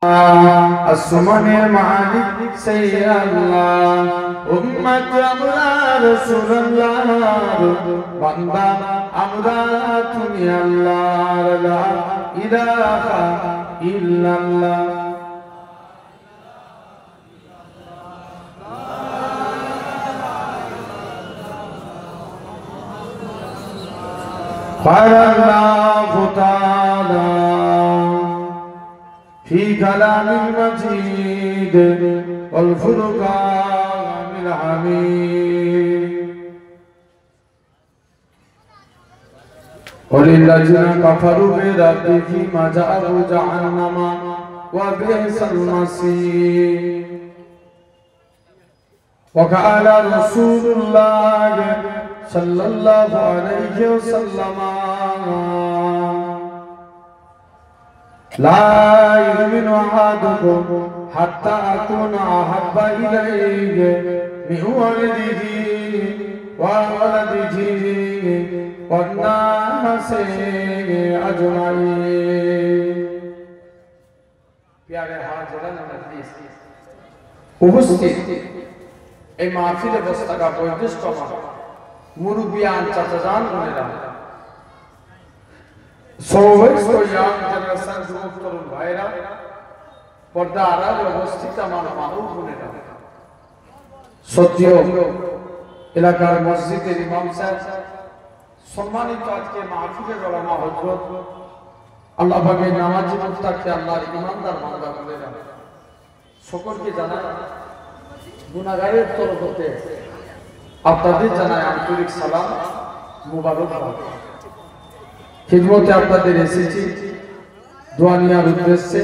আসমানের মালিক সেই আল্লাহ, উম্মত আমরা রাসূলুল্লাহর বান্দা আমরা তুমি আল্লাহর, লা ইলাহা ইল্লাল্লাহ। قال الله تعالى في كلام المجيد والفرقان الحميد وللذين كفروا بربهم عذاب جهنم وبئس المصير وقال رسول الله صلى الله عليه وسلم لا يؤمن أحدكم حتى أكون أحب إليه من والده وولده والناس أجمعين। प्यारे हाज़िरान मजलिस, उपस्थित এই মাহফিলে বসে থাকা বয়োজ্যেষ্ঠ মুরব্বিয়ান চাচাজান বোনেরা, সমবয়স্ক ইয়াং জেনারেশন যুবক তরুণ ভাইরা, পর্দা আড়ালে অবস্থিত আমার মা ও বোনেরা, সদ্য এলাকার মসজিদের ইমাম সাহেব, সম্মানিত আজকে মাহফিলের ওলামা হযরত, আল্লাহ পাকের নামাজি মুত্তাকি আল্লাহর ইমানদার বান্দা বোনেরা, সকলকে জানাই গুনাহগারের তরফ হতে আপনাদের জানাই আন্তরিক সালাম মুবারকবাদ। খিদমতে আপনাদের এসেছি দোয়া নেওয়ার উদ্দেশ্যে।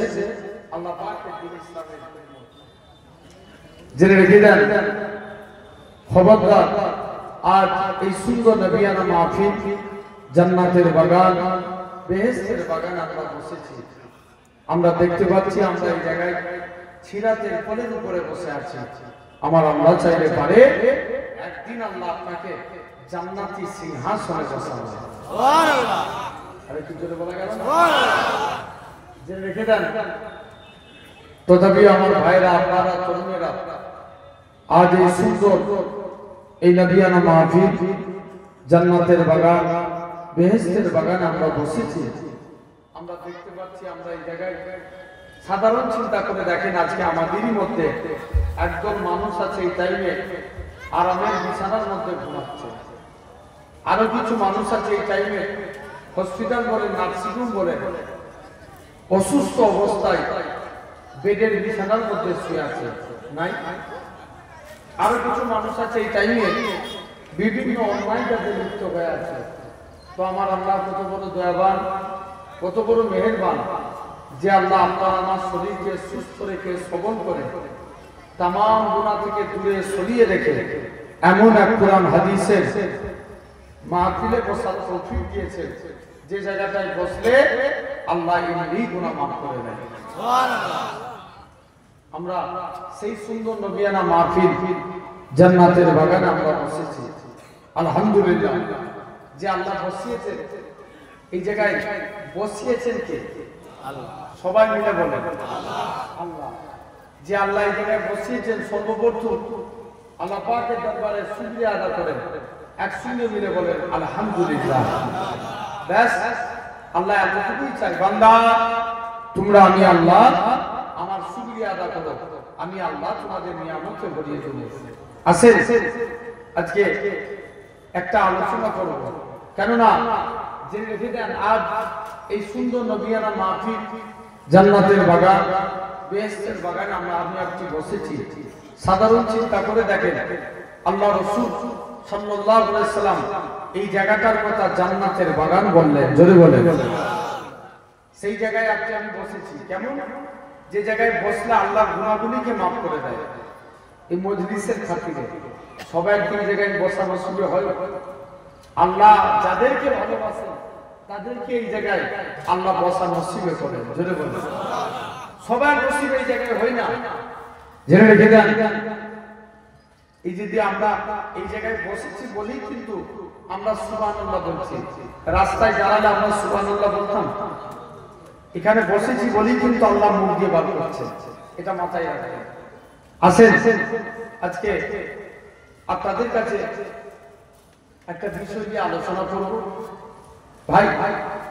আল্লাহ পাকের দ্বীন ইসলামের জেনে রেখে দেন, খবরদার আজ এই সুন্দর নবিয়ানা মাহফিল, জান্নাতের বাগান, বেহেশতের বাগান আমরা বসেছি। আমরা দেখতে পাচ্ছি আমরা এই জায়গায় সিরাতের ফলের উপরে বসে আছি। আমার আল্লাহ চাইলে পারে একদিন আল্লাহ আপনাকে জান্নাতি সিংহাসনে বসাবেন। সুবহানাল্লাহ। আরে কি জোরে বলা গেল না? সুবহানাল্লাহ। জেনে রেখে দেন, তথাপি আমার ভাইরা, আপনারা তরুণেরা, আজ এই সুন্দর এই নবিয়ানা মাহফিল, জান্নাতের বাগান, বেহেশতের বাগান আমরা বসেছি। আমরা দেখতে পাচ্ছি আমরা এই জায়গায় সাধারণ চিন্তা করে দেখেন, আজকে আমাদেরই মধ্যে একজন মানুষ আছে এই টাইমে আরামের বিছানার মধ্যে ঘুমাচ্ছে, আরো কিছু মানুষ আছে এই টাইমে হসপিটাল বলে, নার্সিংহোম বলে, অসুস্থ অবস্থায় বেডের বিছানার মধ্যে শুয়ে আছে, নাই? আরো কিছু মানুষ আছে এই টাইমে বিভিন্ন অন্যায় কাজে লিপ্ত হয়ে আছে। তো আমার আল্লাহ কত বড় দয়াবান, কত বড় মেহেরবান যে আল্লাহ আপনার আমার শরীরকে সুস্থ রেখে সবল করে তামাম গুনাহ থেকে দূরে সরিয়ে রেখে এমন এক কোরআন হাদিসের মাহফিলে বসার তৌফিক দিয়েছে, যে জায়গাটায় বসলে আল্লাহ এমনি গুনাহ মাফ করে দেন। সুবহানাল্লাহ। আমরা সেই সুন্দর নবিয়ানা মাহফিল, জান্নাতের বাগানে আমরা বসেছি। আলহামদুলিল্লাহ, যে আল্লাহ বসিয়েছেন এই জায়গায়, বসিয়েছেন কে? আল্লাহ। সবাই মিলে বলেন আল্লাহ। আল্লাহ। যে আল্লাহ এই জায়গায় বসিয়েছেন, সর্বপ্রথম আল্লাহ পাকের দরবারে শুকরিয়া আদা করেন, একসঙ্গে মিলে বলেন আলহামদুলিল্লাহ। ব্যাস, আল্লাহ এতটুকুই চাই, বান্দা তোমরা আমি আল্লাহ আমার শুকরিয়া আদা করো, আমি আল্লাহ তোমাদের নিয়ামতে ভরিয়ে দেব। আসেন আজকে একটা আলোচনা করব, কেননা জেনে রেখে দেন আজ এই সুন্দর নবিয়ানা মাহফিল, জান্নাতের বাগান, বেহেশতের বাগান আমরা আমি আপনি বসেছি। সাধারণ চিন্তা করে দেখেন, আল্লাহ রাসূল সাল্লাল্লাহু আলাইহি সাল্লাম এই জায়গাটার কথা জান্নাতের বাগান বললেন, জোরে বলেন। সেই জায়গায় আপনি আমি বসেছি, কেমন? যে জায়গায় বসলে আল্লাহ গুনাহগুলিকে মাফ করে দেয়। এই মজলিসের খাতিরে সবাই একই জায়গায় বসা নসিব হয়। আল্লাহ যাদেরকে ভালোবাসেন তাদেরকে এই জায়গায় আল্লাহ বসা নসিবে করেন, জোরে বলেন। সবার নসিব এই জায়গায় হয় না, জেনে রেখে দেন। এই যদি আমরা এই জায়গায় বসেছি বলেই কিন্তু আমরা সুবহানাল্লাহ বলছি। রাস্তায় দাঁড়ালে আমরা সুবহানাল্লাহ বলতাম? এখানে বসেছি বলেই কিন্তু আল্লাহ মুখ দিয়ে বার করছে, এটা মাথায় রাখবেন। আসেন আজকে আপনাদের কাছে একটা বিষয় নিয়ে আলোচনা করব। ভাই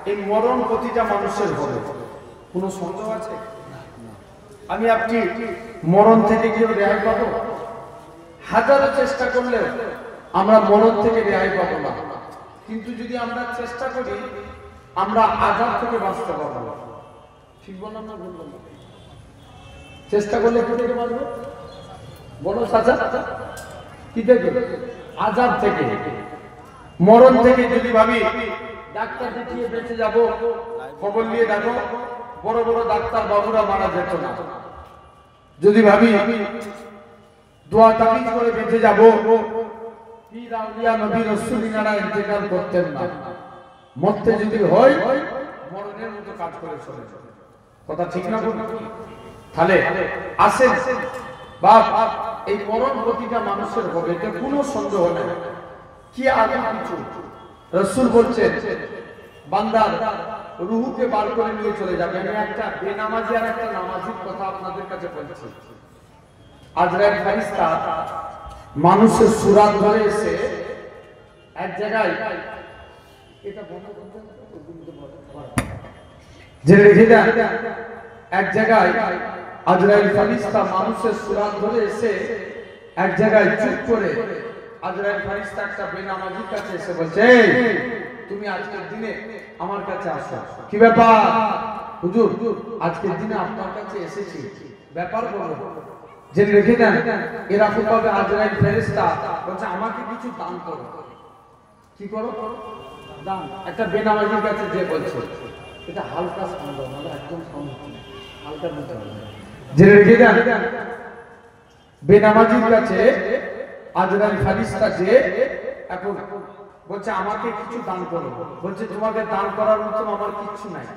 এই মরণ প্রতিটা মানুষের হবে, কোনো সন্দেহ আছে? আমি আপনি মরণ থেকে কেউ রেহাই পাবো? হাজারো চেষ্টা করলে আমরা মরণ থেকে রেহাই পাবো না, কিন্তু যদি আমরা চেষ্টা করি আমরা আযাব থেকে বাঁচতে পারবো। ঠিক বললাম না ভুল বললাম? চেষ্টা করলে কি থেকে বাঁচবো? বলো চাচা, কি থেকে? আযাব থেকে, মরণ থেকে। যদি ভাবি ডাক্তার দেখিয়ে বেঁচে যাব, খবর নিয়ে দেখো বড় বড় ডাক্তার বাবুরা মারা যেত না। যদি ভাবি দোয়া তাবিজ করে বেঁচে যাব, পীর আউলিয়া নবী রাসূলিনারা ইন্তেকাল করতেন না। মরতে যদি হয় মরণের মতো কাজ করে চলে যাবে। কথা ঠিক না বলুন? তাহলে আসেন বাপ, এই মরণ প্রতিটা মানুষের হবে, এতে কোনো সন্দেহ নেই। কি আগে কিছু রাসূল বলছেন বান্দার রূহকে বার করে নিয়ে চলে যাবে। আমি একটা বেনামাজি আর একটা নামাজির কথা আপনাদের কাছে বলছি। আজরাইল ফেরেশতা মানুষের সুরাত ধরে এসে এক জায়গায়, এটা বন্ধ করতে যে রেখে দেন, এক জায়গায় আজরাইল ফেরেশতা মানুষের সুরাত ধরে এসে এক জায়গায় চুপ করে আজরাইল ফেরেশতা একটা বেনামাজির কাছে এসে বলছে, তুমি আজকের দিনে আমার কাছে আসো। কি ব্যাপার হুজুর? আজকের দিনে আপনার কাছে এসেছি, ব্যাপার বলো। জেনে রেখে দেন এরকম ভাবে আজরাইল ফেরেশতা বলছে আমাকে কিছু দান করো। কি করো? দান। একটা বেনামাজির কাছে যে বলছে, এটা হালকা সাউন্ড হবে, একদম সাউন্ড হালকা বলতে হবে। জেনে রেখে দেন বেনামাজির কাছে আজরাইল ফেরেশতা যে এখন বলছে আমাকে কিছু দান করো। বলছে তোমাকে দান করার মতো আমার কিছু নাই,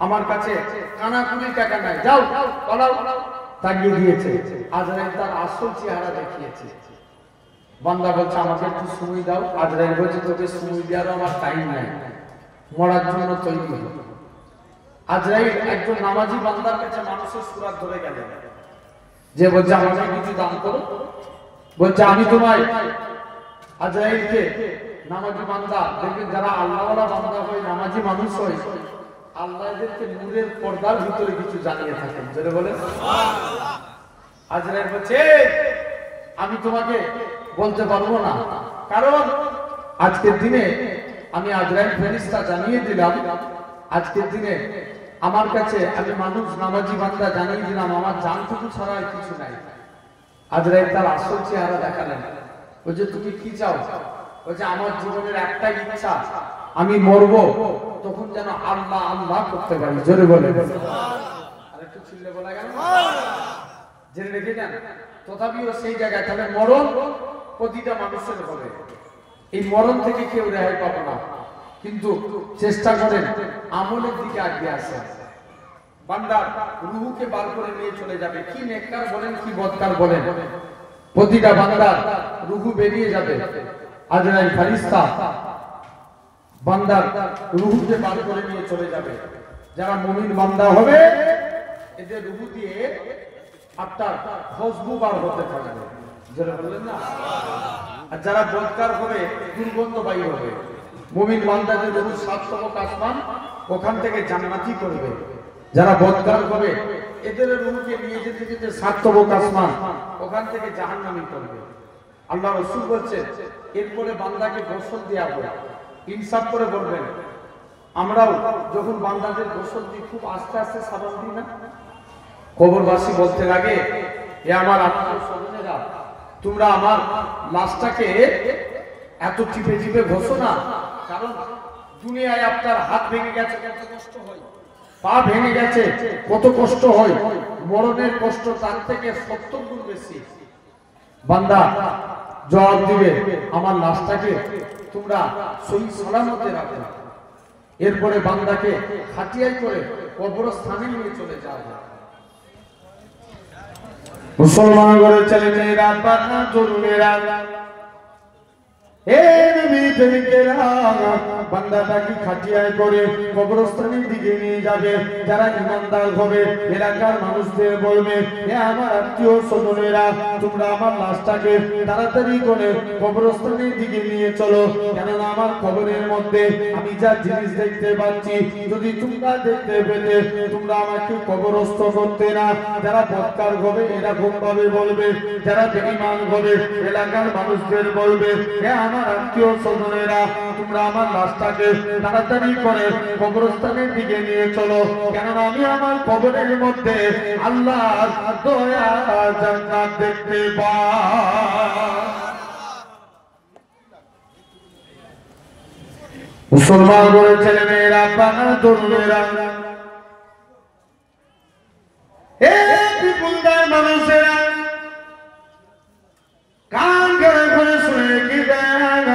আমার কাছে কানাকুনি টাকা নাই, যাও পালাও। তাকিয়ে দিয়েছে, আজরাইল তার আসল চেহারা দেখিয়েছে। বান্দা বলছে আমাকে একটু সময় দাও। আজরাইল বলছে তোকে সময় দেওয়ারও আমার টাইম নাই, মরার জন্য তৈরি হো। আজরাইল একজন নামাজি বান্দার কাছে মানুষের সুরাত ধরে গেল, যে বলছে আমাকে কিছু দান করো। বলছে আমি তোমায় আজরাইলকে, নামাজি বান্দা দেখবেন যারা আল্লাহওয়ালা বান্দা হয়, নামাজি মানুষ হয়, আল্লাহ এদেরকে নূরের পর্দার ভিতরে কিছু জানিয়ে থাকেন। জোরে বলেন সুবহানাল্লাহ। আজরাইল বলছে আমি তোমাকে বলতে পারবো না, কারণ আজকের দিনে আমি আজরাইল ফেরেশতা জানিয়ে দিলাম, আজকের দিনে আমার কাছে আমি মানুষ নামাজি বান্দা জানিয়ে দিলাম আমার জানটুকু ছাড়া আর কিছু নাই। আজরাইল তার আসল চেহারা দেখালেন। বলছে তুমি কি চাও? বলছে আমার জীবনের একটাই ইচ্ছা, আমি মরবো তখন যেন আল্লাহ আল্লাহ করতে পারি। জোরে বলে আরেকটু চিল্লে বলা গেল। জেনে রেখে দেন তথাপিও সেই জায়গায়, তাহলে মরণ প্রতিটা মানুষের হবে, এই মরণ থেকে কেউ রেহাই পাবে না। কিন্তু চেষ্টা করেন আমলের দিকে আগিয়ে আসেন। বান্দার রূহকে বার করে নিয়ে চলে যাবে। কি নেককার বলেন কি বদকার বলেন, প্রতিটা বান্দার রূহ বেরিয়ে যাবে। আজরাইল ফেরেশতা বান্দার রূহকে বার করে নিয়ে চলে যাবে। যারা মুমিন বান্দা হবে এদের রূহ দিয়ে আপনার খুশবু বার হতে থাকবে। যারা বললেন না, আর যারা বদকার হবে দুর্গন্ধ বায়ু হবে। মুমিন বান্দাদের রূহ সাত তবক আসমান, ওখান থেকে জান্নাতি করবে। যারা বদকার হবে এদের রূহকে নিয়ে যেতে যেতে সাত তবক আসমান, ওখান থেকে জাহান্নামী করবে। আল্লাহ রাসূল বলেছেন এরপরে বান্দাকে গোসল দেয়া হবে। ইনসাফ করে বলবেন, আমরাও যখন বান্দাদের গোসল দিই খুব আস্তে আস্তে সাবান দিই না? কবরবাসী বলতে লাগে এ আমার আত্মীয় স্বজনেরা, তোমরা আমার লাশটাকে এত চিপে চিপে ঘষো না, কারণ দুনিয়ায় আপনার হাত ভেঙে গেছে কত কষ্ট হয়, পা ভেঙে গেছে কত কষ্ট হয়, মরণের কষ্ট তার থেকে 70 গুণ বেশি। বান্দা জবাব দিবে আমার লাশটাকে তোমরা সহি সালামতে রাখো। এরপরে বান্দাকে খাটিয়াই করে কবরস্থানে নিয়ে চলে যাওয়া হয়। মুসলমান ঘরে চলে মেয়েরা বানা জরুরেরা, হে নবী প্রেমিকেরা, বান্দাটাকে খাটিয়ায় করে কবরস্থানের দিকে নিয়ে যাবে। যারা ইমানদার হবে এলাকার মানুষদের বলবে, এ আমার আত্মীয় স্বজনেরা, তোমরা আমার লাশটাকে তাড়াতাড়ি করে কবরস্থানের দিকে নিয়ে চলো, কেননা আমার কবরের মধ্যে আমি যা জিনিস দেখতে পাচ্ছি, যদি তোমরা দেখতে পেতে তোমরা আমাকে কবরস্থ করতে না। যারা বদকার হবে এরকম ভাবে বলবে, যারা বেঈমান হবে এলাকার মানুষদের বলবে, হে আমার আত্মীয় স্বজনেরা, তোমরা আমার লাশটাকে তাড়াতাড়ি করে কবরস্থানের দিকে নিয়ে চলো, কেননা আমি আমার কবরের মধ্যে আল্লাহর দয়া জান্নাত দেখতে পাই। মুসলমান বলে ছেলে মেয়েরা, আপনারা তরুণেরা, মানুষেরা কান করে শুনে কি দেয়,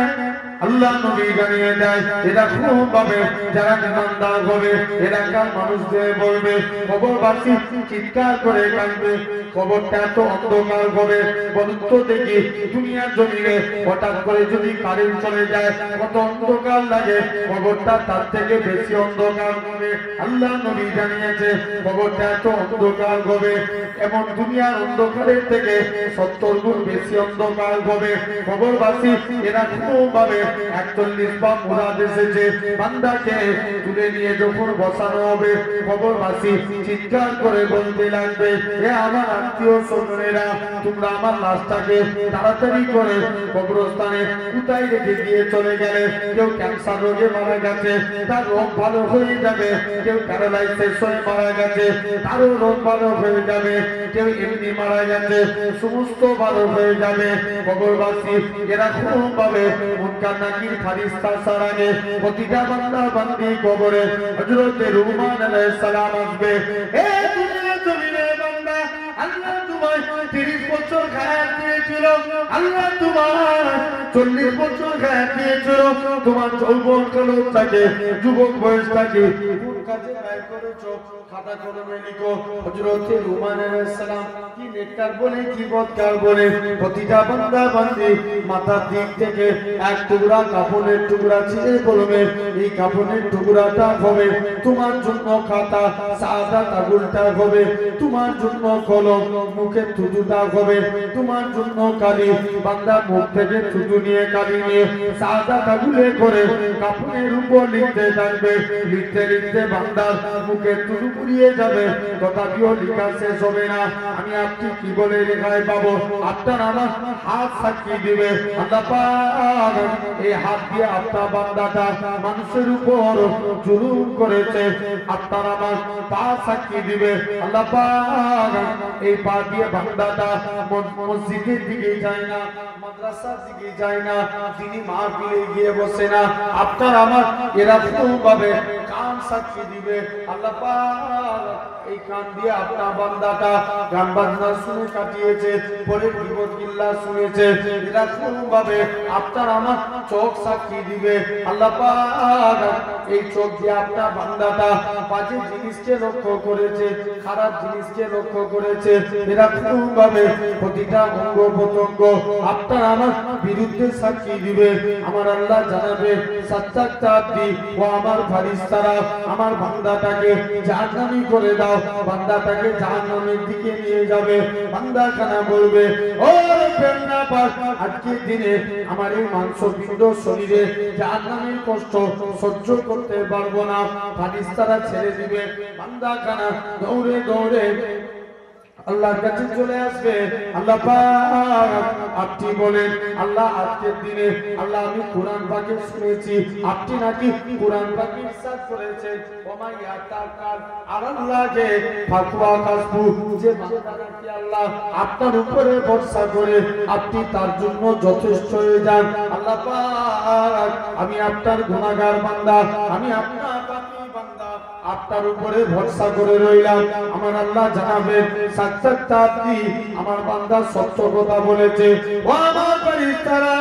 আল্লাহ নবী জানিয়ে দেয়, এটা খুব ভাবে যারা ইমানদার হবে এলাকার মানুষদের বলবে, কবরবাসী চিৎকার করে কাঁদবে, কবরটা এত অন্ধকার হবে, বলুন তো দেখি দুনিয়ার জমিনে হঠাৎ করে যদি কারেন্ট চলে যায় কত অন্ধকার লাগে, কবরটা তার থেকে বেশি অন্ধকার হবে। আল্লাহ নবী জানিয়েছে কবরটা এত অন্ধকার হবে, এবং দুনিয়ার অন্ধকারের থেকে 70 গুণ বেশি অন্ধকার হবে। কবরবাসী এরা খুব ভাবে 41 বার মুরাদ এসেছে, বান্দাকে তুলে নিয়ে যখন বসানো হবে কবরবাসী চিৎকার করে বলতে লাগবে, হে আমার আত্মীয় স্বজনেরা, তোমরা আমার লাশটাকে তাড়াতাড়ি করে কবরস্থানে কোথায় রেখে দিয়ে চলে গেলে। কেউ ক্যান্সার রোগে মারা গেছে, তার রোগ ভালো হয়ে যাবে, কেউ প্যারালাইসিস হয়ে মারা গেছে, তারও রোগ ভালো হয়ে যাবে, কেউ এমনি মারা গেছে, সমস্ত ভালো হয়ে যাবে। কবরবাসী এরা খুব ভাবে মুনকার নাকির ফারিস্তা সারাগে প্রতিটা বান্দা বান্দি কবরে হযরত রুমান আলাইহিস সালাম আসবে, হে দুনিয়া জমিনে বান্দা, আল্লাহ তোমায় 30 বছর হায়াত দিয়েছিল, আল্লাহ তোমার 40 বছর হায়াত দিয়েছিল, তোমার যৌবন কালটাকে যুবক বয়সটাকে কোন কাজে ব্যয় করেছো, খাতা কলমে লিখো। হযরত রুমান আলাইহিস সালাম কি নেককার বলে কি বদকার বলে প্রতিটা বান্দা বান্দি মাথার দিক থেকে এক টুকরা কাপড়ের টুকরা ছিঁড়ে বলবে, এই কাপড়ের টুকরাটা হবে তোমার জন্য খাতা, সাদা কাগজটা হবে তোমার জন্য কলম, মুখে থুতুটা হবে তোমার জন্য কালি। বান্দা মুখ থেকে থুতু নিয়ে কালি নিয়ে সাদা কাগজে করে কাপড়ের উপর লিখতে থাকবে, লিখতে লিখতে বান্দার মুখে থুতু পুড়িয়ে যাবে, তথাপিও লেখা শেষ হবে না। আমি আপনি কি বলে লেখায় পাবো? আপনার আমার হাত সাক্ষী দিবে, আল্লাহ পাক এই হাত দিয়ে আপনার বান্দাটা মানুষের উপর জুলুম করেছে, আপনার আমার পা সাক্ষী দিবে, আল্লাহ পাক এই পা দিয়ে বান্দাটা মসজিদের দিকে যায় না, মাদ্রাসার দিকে যায় না, তিনি মাহফিলে গিয়ে বসে না, আপনার আমার এরকম ভাবে কান সাক্ষী দিবে, আল্লাহ পাক এই কান দিয়ে আপনার বান্দাটা গান বাজনা শুনে কাটিয়েছে, পরে বিপদ গিল্লা শুনেছে, এরকম ভাবে আপনার আমার চোখ সাক্ষী দিবে, আল্লাহ পাক এই চোখ দিয়ে আপনার বান্দাটা বাজে জিনিসকে লক্ষ্য করেছে, খারাপ জিনিসকে লক্ষ্য করেছে, এরকম ভাবে প্রতিটা অঙ্গ প্রত্যঙ্গ আপনার আমার বিরুদ্ধে সাক্ষী দিবে। আমার আল্লাহ জানাবে সাত্তাক্তাদি ও আমার ফারিস্তারা আমার বান্দাটাকে জাহান্নামী করে দাও, বান্দাটাকে জাহান্নামের দিকে নিয়ে যাবে। বান্দা খানা বলবে, ও প্রেরণা পাক, আজকের দিনে আমার এই মাংসপিণ্ড শরীরে জাহান্নামের কষ্ট সহ্য করতে পারবো না, ফারিস্তারা ছেড়ে দিবে। বান্দা খানা দৌড়ে দৌড়ে আল্লাহর কাছে চলে আসবে, আল্লাহ পাক আপনি বলেন, আল্লাহ আজকের দিনে আল্লাহ আমি কোরআন পাকে শুনেছি আপনি নাকি কোরআন পাকে ইরশাদ করেছেন, ওমা ইয়াতাকাল আল্লাহকে ফাকওয়া কাসবু, যে বান্দা নাকি আল্লাহ আপনার উপরে ভরসা করে আপনি তার জন্য যথেষ্ট হয়ে যান। আল্লাহ পাক আমি আপনার গুনাহগার বান্দা, আমি আপনার পাপী বান্দা, আপনার উপরে ভরসা করে রইলাম। আমার আল্লাহ জানাবেন সাত্তাক্তাদি আমার বান্দা সত্য কথা বলেছে, ও আমার ফেরেশতারা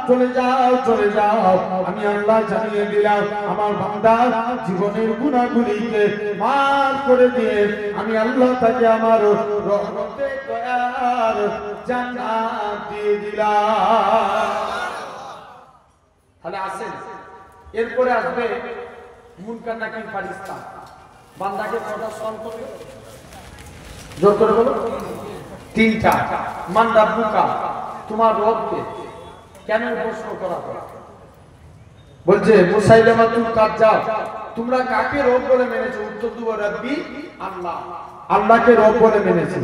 চলে যাও চলে যাও, আমি আল্লাহ জানিয়ে দিলাম আমার বান্দা জীবনের গুনাহগুলিকে মাফ করে দিয়ে আমি আল্লাহ তাকে আমার রহমতে দয়ার জান্নাত দিয়ে দিলাম। তাহলে আসেন এরপরে আসবে মুনকার নাকির ফারিস্তা। বান্দাকে কটা সওয়াল করবে? জোর করে বলো। তিনটা। মান রাব্বুকা, তোমার রবকে। কেন প্রশ্ন করা হয়? বলছে মুসাইলামাতুল কাজ্জাব, তোমরা কাকে রব বলে মেনেছো? উত্তর দিব রাব্বি আল্লাহ, আল্লাহকে রব বলে মেনেছে।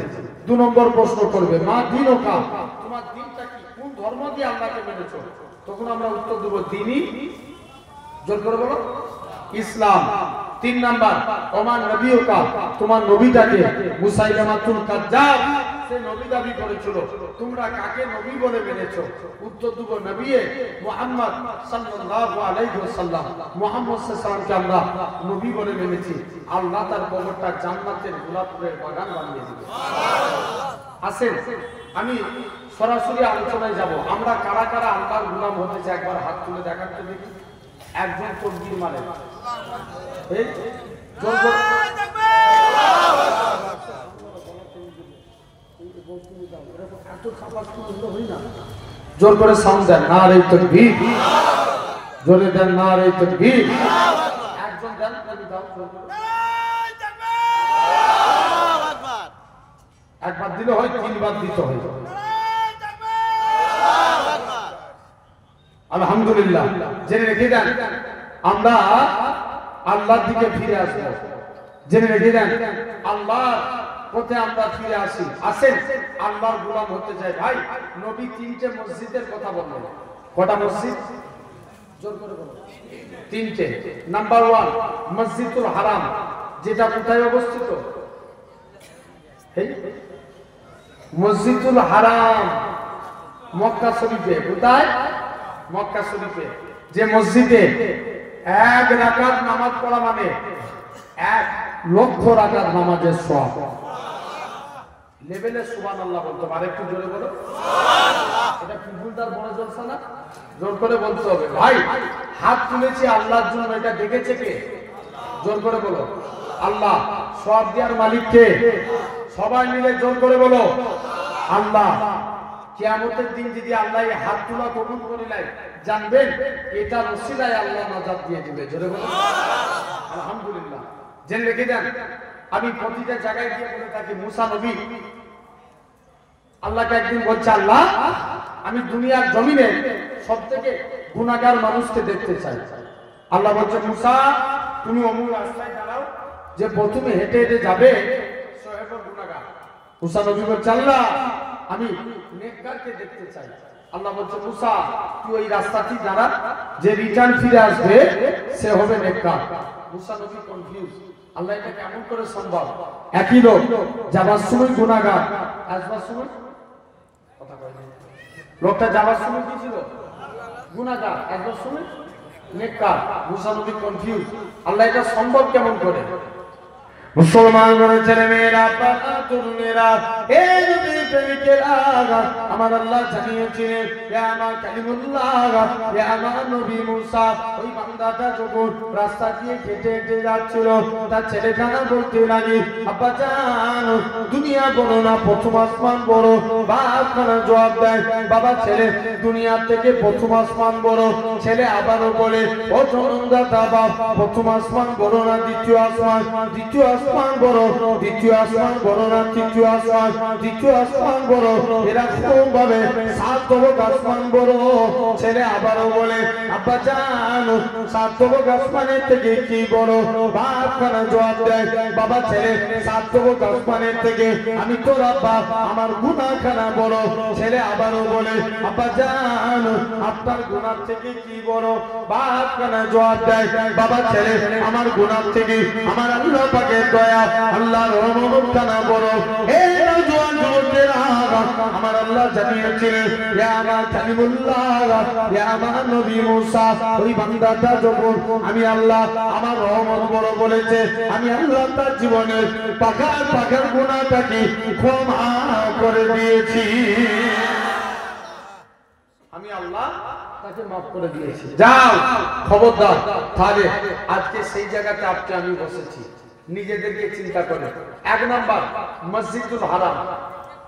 2 নম্বর প্রশ্ন করবে মা দীনুকা, তোমার দিনটা কি? কোন ধর্ম দিয়ে আল্লাহকে মেনেছো? তখন আমরা উত্তর দেব দ্বীনি, জোর করে বলো, ইসলাম। 3 নাম্বার ওমান নবিয়ুকা, তোমার নবীটাকে। মুসাইলামাতুল কাজ্জাব সে নবী দাবি করেছিল, তোমরা কাকে নবী বলে মেনেছো? উত্তর দেব নবিয়ে মুহাম্মদ সাল্লাল্লাহু আলাইহি ওয়াসাল্লাম, মুহাম্মদ সাল্লাল্লাহু আলাইহি ওয়াসাল্লামকে আমরা নবী বলে মেনেছি। আল্লাহ তার কবরটা জান্নাতের গোলাপের বাগান বানিয়ে দিবে। আসেন আমি সরাসরি আলোচনায় যাব। আমরা কারা কারা আল্লাহর গোলাম হতে চাই একবার হাত তুলে দেখান তো দেখি। একজন তকবীর মারে, এই জোর করে জোর করে সাউন্ড দেন, নারে তাকবীর। জোরে দেন নারে তাকবীর। একজন দেন, আমি দাও জোর করে। একবার দিলে হয়, 3 বার দিতে হয়। আলহামদুলিল্লাহ। জেনে রেখে দেন আমরা আল্লাহর দিকে ফিরে আসবো। জেনে রেখে দেন আল্লাহর পথে আমরা ফিরে আসি। আসেন আল্লাহর গোলাম হতে চাই। ভাই নবী 3টে মসজিদের কথা বললেন। কটা মসজিদ? জোর করে বলো। 3টে। নাম্বার 1 মসজিদুল হারাম, যেটা কোথায় অবস্থিত? মসজিদুল হারাম মক্কা শরীফে। কোথায়? মক্কা শরীফে। যে মসজিদে 1 রাকাত নামাজ পড়া মানে 1 লক্ষ রাকাত নামাজের সওয়াব। লেভেলে সুবহানাল্লাহ বলতে পারে, একটু জোরে বলো সুবহানাল্লাহ। এটা পিপুলদার বড় জলসা না? জোর করে বলতে হবে। ভাই হাত তুলেছি আল্লাহর জন্য, এটা দেখেছে কে? জোর করে বলো আল্লাহ। সওয়াব দেওয়ার মালিক কে? সবাই মিলে জোর করে বলো আল্লাহ। কিয়ামতের দিন যদি আল্লাহ এই হাত তোলা কবুল করে নেয়, জানবেন এটা ওসিলায় আল্লাহ নাজাত দিয়ে দিবে। জোরে বলো আলহামদুলিল্লাহ। জেনে রেখে দেন আমি প্রতিটা জায়গায় গিয়ে বলে থাকি, মুসা নবী আল্লাহকে একদিন বলছে, আল্লাহ আমি দুনিয়ার জমিনে সবথেকে গুনাহগার মানুষকে দেখতে চাই। আল্লাহ বলছে, মুসা তুমি অমুক রাস্তায় দাঁড়াও, যে প্রথমে হেঁটে হেঁটে যাবে সে হবে গুনাহগার। মুসা নবী বলছে, আল্লাহ আমি নেককারকে দেখতে চাই। আল্লাহ বলছে, মুসা তুই ওই রাস্তাটি দাঁড়া, যে রিটার্ন ফিরে আসবে সে হবে নেককার। মুসা নবী কনফিউজ, আল্লাহ এটা কেমন করে সম্ভব? একই লোক যাবার সময় গুনাহগার, আসবার সময় কথা কয় না। লোকটা যাবার সময় কি ছিল? গুনাহগার, আসবার সময় নেককার। মুসা নবী কনফিউজ, আল্লাহ এটা সম্ভব কেমন করে? মুসলমানের ছেলে মেয়েরা, তরুণেরা, হে নবীর প্রেমিকেরা, আমার আল্লাহ জানিয়েছিলেন হে আমার কালিমুল্লাহ, হে আমার নবী মুসা। ওই বান্দাটা যখন রাস্তা দিয়ে হেঁটে হেঁটে যাচ্ছিল, তার ছেলেখানা বলতে লাগি, আব্বা জান দুনিয়া বড় না প্রথম আসমান বড়? বাপখানা জবাব দেয়, বাবা ছেলে দুনিয়ার থেকে প্রথম আসমান বড়। ছেলে আবারও বলে, ও জনমদাতা বাপ, প্রথম আসমান বড় না দ্বিতীয় আসমান? দ্বিতীয় আসমান বড়। দ্বিতীয় আসমান বড় না তৃতীয় আসমান? দ্বিতীয় আসমান বড়। এরকম ভাবে 7 তবক আসমান বড়। ছেলে আবারও বলে, আব্বা জান 7 তবক আসমানের থেকে কি বড়? বাপখানা জবাব দেয়, বাবা ছেলে 7 তবক আসমানের থেকে আমি তোর আব্বা, আমার গুনাহখানা বড়। ছেলে আবারও বলে, আব্বা জান আপনার গুনাহ থেকে কি বড়? বাপখানা জবাব দেয়, বাবা ছেলে আমার গুনাহ থেকে আমার আল্লাহ পাকের দয়া, আল্লাহর রহমতখানা বড়। হে নওজোয়ান যুবকেরা, আমার আল্লাহ জানিয়েছিলেন হে আমার কালিমুল্লাহ, হে আমার নবী মুসা, ওই বান্দাটা যখন আমি আল্লাহ আমার রহমত বড় বলেছে, আমি আল্লাহ তার জীবনের পাখার পাখার গুনাহটাকে ক্ষমা করে দিয়েছি। আমি আল্লাহ তাকে মাফ করে দিয়েছি। যাও খবরদার। তাহলে আজকে সেই জায়গাতে আজকে আমি বসেছি, নিজেদেরকে চিন্তা করে। 1 নাম্বার মসজিদুল হারাম,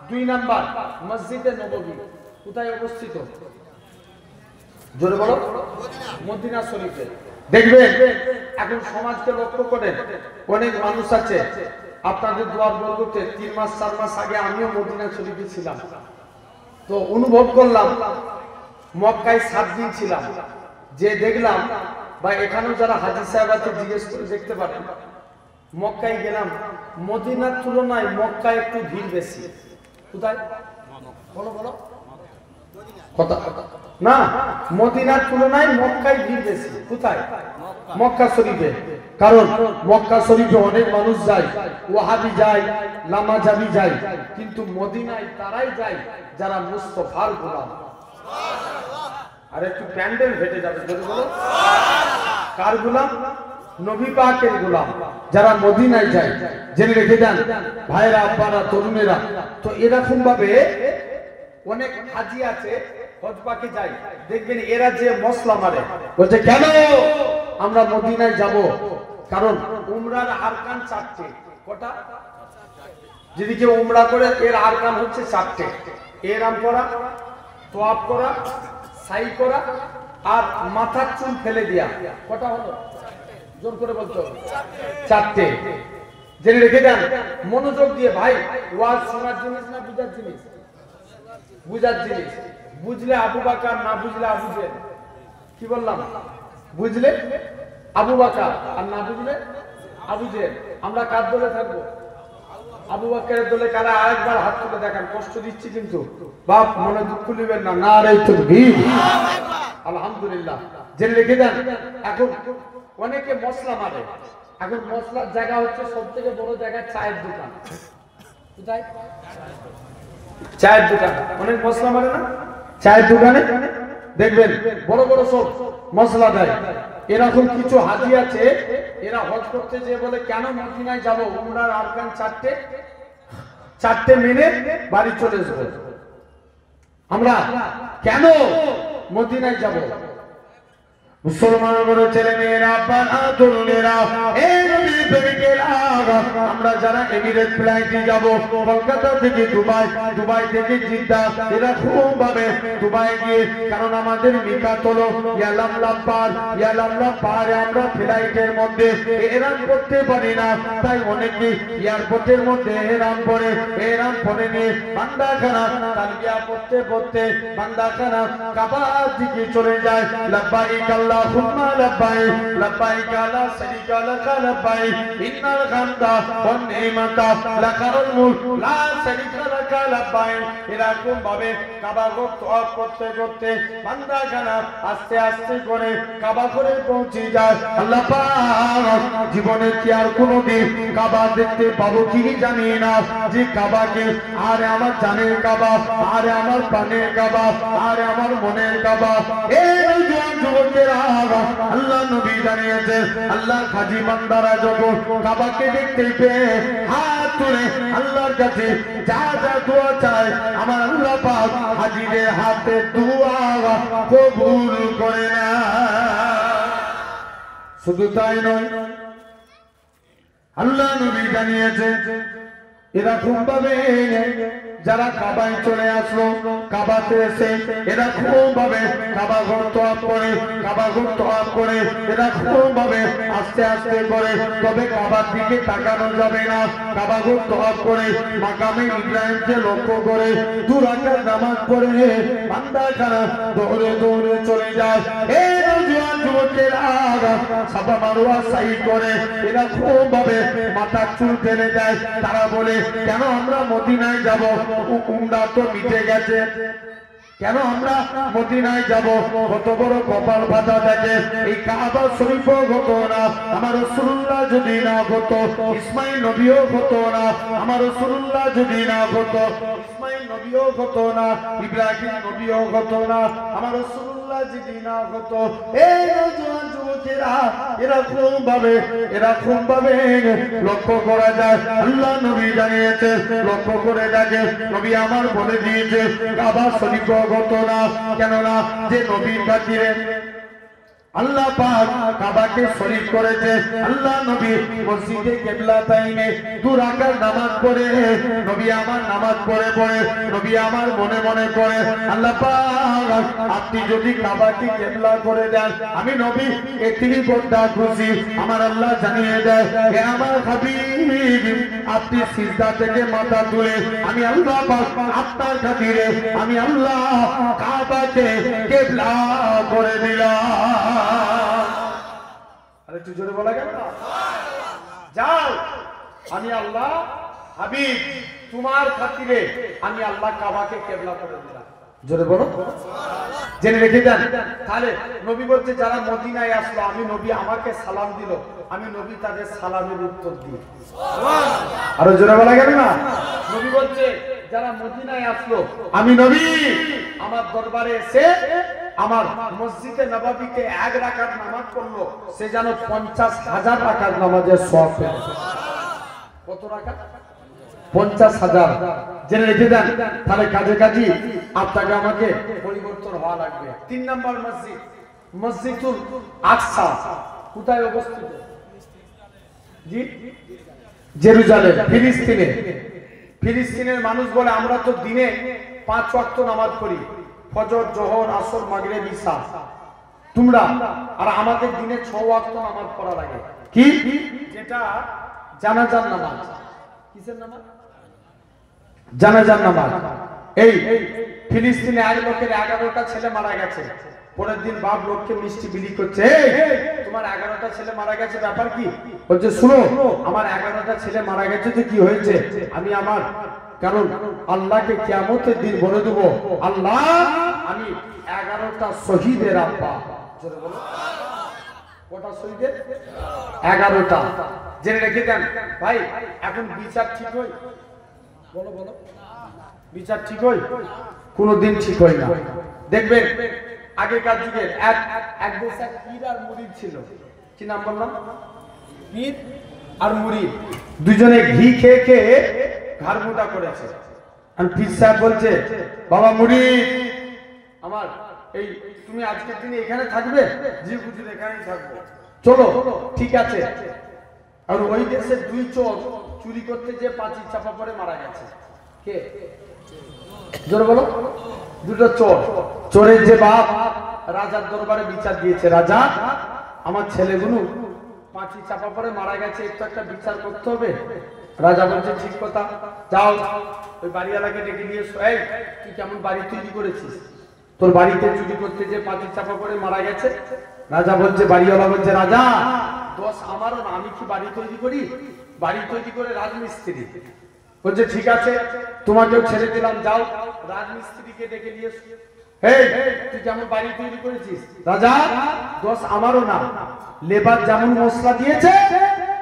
2 নাম্বার মসজিদে নববী। কোথায় অবস্থিত? জোরে বলো। মদিনা শরীফে। দেখবেন এখন সমাজকে লক্ষ্য করেন, অনেক মানুষ আছে আপনাদের দোয়ার বরকতে 3 মাস 4 মাস আগে আমিও মদিনা শরীফে ছিলাম, তো অনুভব করলাম মক্কায় 7 দিন ছিলাম, যে দেখলাম বা এখানেও যারা হাজী সাহেব আছে জিজ্ঞেস করে দেখতে পারেন, মক্কায় গেলাম মদিনার তুলনায় মক্কায় একটু ভিড় বেশি। কোথায় বলো বলো কথা না, মদিনার তুলনায় মক্কায় ভিড় বেশি। কোথায়? মক্কা শরীফে। কারণ মক্কা শরীফে অনেক মানুষ যায়, ওয়াহাবি যায়, লামাজাবি যায়, কিন্তু মদিনায় তারাই যায় যারা মুস্তাফার গোলাম। আর একটু প্যান্ডেল ফেটে যাবে যদি বলো কার গোলাম? নবী পাকের গোলাম যারা মদিনায় যায়। জেনে রেখে দেন ভাইরা, আব্বারা, তরুণেরা, তো এরকম ভাবে অনেক হাজি আছে হজ পাকে যায়, দেখবেন এরা যে মশলা মারে, বলছে কেন আমরা মদিনায় যাব? কারণ উমরার আরকান 4টে। কটা? যদি কেউ উমরা করে এর আরকান হচ্ছে 4টে। এহরাম করা, তোয়াফ করা, সাই করা আর মাথার চুল ফেলে দেয়া। কটা হলো? জোর করে বলতে হবে 4টে। জেনে রেখে দেন, মনোযোগ দিয়ে ভাই, ওয়াজ শোনার জিনিস না বুঝার জিনিস? বুঝার জিনিস। বুঝলে আবু বকর, না বুঝলে আবু জেহেল। কি বললাম? বুঝলে আবু বকর আর না বুঝলে আবু জেহেল। আমরা কার দলে থাকবো? আবু বকরের দলে কারা? আরেকবার হাত তুলে দেখান, কষ্ট দিচ্ছি কিন্তু বাপ মনে দুঃখ নেবেন না। নারে তাকবীর, আলহামদুলিল্লাহ। জেনে রেখে দেন, এখন অনেকে মশলা মারে। এখন মশলার জায়গা হচ্ছে সবথেকে বড় জায়গা চায়ের দোকান। কোথায়? চায়ের দোকান। অনেক মশলা মারে না চায়ের দোকানে, দেখবেন বড় বড় সব মশলা দেয়। এরকম কিছু হাজি আছে, এরা হজ করতে যেয়ে বলে কেন মদিনায় যাব? উমরার আরকান 4টে মেনে বাড়ি চলে যাবো। আমরা কেন মদিনায় যাব? মুসলমানের বড় ছেলে মেয়েরা, আব্বারা, তরুণেরা, এই নবীর প্রেমিকেরা, আমরা যারা এমিরেট ফ্লাইটে যাব, কলকাতা থেকে দুবাই, দুবাই থেকে জিদ্দা, এরকম ভাবে দুবাই গিয়ে, কারণ আমাদের মিকাত হলো ইয়ালামলাম পাহাড়ে, আমরা ফ্লাইটের মধ্যে এহরাম করতে পারি না, তাই অনেকে এয়ারপোর্টের মধ্যে এহরাম পরে নিয়ে বান্দাখানা তালবিয়া পড়তে পড়তে বান্দাখানা কাবার দিকে চলে যায়। লাব্বাইক আল্লাহুম্মা লাব্বাইক, লাব্বাইক লা শারীকা লাক লাব্বাইক, ইন্নাল হামদা ওয়ান নি'মাতা লাকাল মুলক লা শারীকা লাক লাব্বাইক। এরকম ভাবে কাবা ঘর তওয়াফ করতে করতে বান্দাখানা আস্তে আস্তে করে কাবা ঘরে পৌঁছে যায়। আল্লাহ পাক জীবনে কি আর কোনোদিন কাবা দেখতে পাবো কি জানি না, যে কাবাকে আরে আমার জানের কাবা, আরে আমার প্রাণের কাবা, আরে আমার মনের কাবা। এই জোয়ান যুবকেরা, আল্লাহ নবী জানিয়েছেন, আল্লাহ খাজি বান্দারা যখন কাবাকে দেখতে পেয়ে হাত তুলে আল্লাহর কাছে যা যা দোয়া চায়, আমার আল্লাহ পাক হাজিদের হাতে দোয়া কবুল করে না। শুধু তাই নয়, আল্লাহ নবী জানিয়েছেন এরকম ভাবে যারা কাবায় চলে আসলো, কাবাতে এসে এরকম ভাবে কাবা ঘর তওয়াফ করে এরকম ভাবে আস্তে আস্তে করে, তবে কাবার দিকে তাকানো যাবে না। কাবা ঘর তওয়াফ করে মাকামে ইব্রাহিমকে লক্ষ্য করে 2 রাকাত নামাজ পড়ে বান্দাখানা দৌড়ে দৌড়ে চলে যায়। এই নওজোয়ান যুবকেরা সাফা মারওয়া সাই করে এরকম ভাবে মাথার চুল ফেলে দেয়। তারা বলে কেন আমরা মদিনায় যাব? উমরা তো মিটে গেছে, কেন আমরা মদিনায় যাব? কত বড় কপাল বাঁধা থাকে। এই কাবা শরীফ হতো না আমার রাসূলুল্লাহ যদি না হতো, ইসমাইল নবীও হতো না আমার রাসূলুল্লাহ যদি না হতো, ইসমাইল নবীও হতো না, ইব্রাহিম নবীও হতো না আমার রাসূলুল্লাহ যদি না হতো। এই নওজোয়ান যুবকেরা এরকম ভাবে লক্ষ্য করা যায়। আল্লাহ নবী জানিয়েছে লক্ষ্য করে দেখে, নবী আমার বলে দিয়েছে কাবা শরীফ হতো না। কেননা যে নবীর খাতিরে আল্লাহ পাক কাবাকে শরীফ করেছে। আল্লাহ নবী মসজিদে কিবলাতাইনে দু রাকাত নামাজ পড়ে, নবী আমার নামাজ পড়ে নবী আমার মনে মনে করে, আল্লাহ পাক আপনি যদি কাবাকে কিবলা করে দেন, আমি নবী এতিনি বড় খুশি। আমার আল্লাহ জানিয়ে দেয়, হে আমার হাবিব, আপনি সিজদা থেকে মাথা তুলে আমি আল্লাহ পাক আপনার খাতিরে আমি আল্লাহ কাবাকে কিবলা করে দিলাম। আরে একটু জোরে বলা গেল না? যাও, আমি আল্লাহ হাবিব তোমার খাতিরে আমি আল্লাহ কাবাকে কিবলা করে দিলাম। জোরে বলো, জেনে রেখে দেন। তাহলে নবী বলছে যারা মদিনায় আসলো, আমি নবী আমাকে সালাম দিল, আমি নবী তাদের সালামের উত্তর দিই। আরো জোরে বলা গেল না? নবী বলছে যারা মদিনায় আসলো, আমি নবী আমার দরবারে এসে আমার মসজিদে নববীতে 1 রাকাত নামাজ পড়লো, সে যেন 50,000 রাকাত নামাজের সওয়াব পেয়েছে। কত রাকাত? 50,000। জেনে রেখে দেন। তাহলে কাজে কাজী আপনাকে আমাকে পরিবর্তন হওয়া লাগবে। 3 নম্বর মসজিদ, মসজিদুল আকসা কোথায় অবস্থিত? জি, জেরুজালেম, ফিলিস্তিনে। ফিলিস্তিনের মানুষ বলে আমরা তো দিনে 5 ওয়াক্ত নামাজ পড়ি, ফজর, জোহর, আসর, মাগরিব, ইশা। তোমরা আর আমাদের দিনে 6 ওয়াক্ত নামাজ পড়া লাগে। কি? যেটা জানাজার নামাজ। কিসের নামাজ? জানাজার নামাজ। এই ফিলিস্তিনে এক লোকের 11টা ছেলে মারা গেছে। পরের দিন বাপ লোককে মিষ্টি বিলি করছে, তোমার 11টা ছেলে মারা গেছে, ব্যাপার কি? বলছে শুনো, আমার 11টা ছেলে মারা গেছে তো কি হয়েছে? আমি আমার কারণ আল্লাহকে কিয়ামতের দিন বলে দেবো, আল্লাহ আমি 11টা শহীদের আব্বা। জোরে বলো, কটা শহীদের? 11টা। জেনে রেখে দেন ভাই, এখন বিচার ঠিক হয়? বলো বলো, বিচার ঠিক হয়? কোনদিন ঠিক হয় না। দেখবেন আগেকার যুগে এক দেশে পীর আর মুরিদ ছিল। কি নাম বললাম? পীর আর মুরিদ। দুজনে ঘি খেয়ে খেয়ে ঘাড় মোটা করেছে। আর পীর সাহেব বলছে, বাবা মুরিদ আমার, এই তুমি আজকের দিনে এখানে থাকবে? জি হুজুর এখানেই থাকবো। চলো, ঠিক আছে। আর ওই দেশে 2 চোর চুরি করতে যে পাঁচি চাপা পড়ে মারা গেছে। কে? জোরে বলো। 2টো চোর। চোরের যে বাপ রাজার দরবারে বিচার দিয়েছে, রাজা আমার ছেলেগুলো পাঁচি চাপা পড়ে মারা গেছে, একটু একটা বিচার করতে হবে। রাজা বলছে ঠিক কথা, যাও ওই বাড়িওয়ালাকে ডেকে নিয়ে এসো। এই তুই কেমন বাড়ি তৈরি করেছিস? তোর বাড়িতে চুরি করতে যে পাঁচি চাপা পড়ে মারা গেছে। রাজা বলছে, বাড়িওয়ালা বলছে, রাজা দোষ আমারও না, আমি কি বাড়ি তৈরি করি? বাড়ি তৈরি করে রাজমিস্ত্রি। বলছে ঠিক আছে, তোমাকেও ছেড়ে দিলাম, যাও রাজমিস্ত্রিকে ডেকে নিয়ে এসো। এই তুই যেমন বাড়ি তৈরি করেছিস, রাজা দোষ আমারও না, লেবার যেমন মশলা দিয়েছে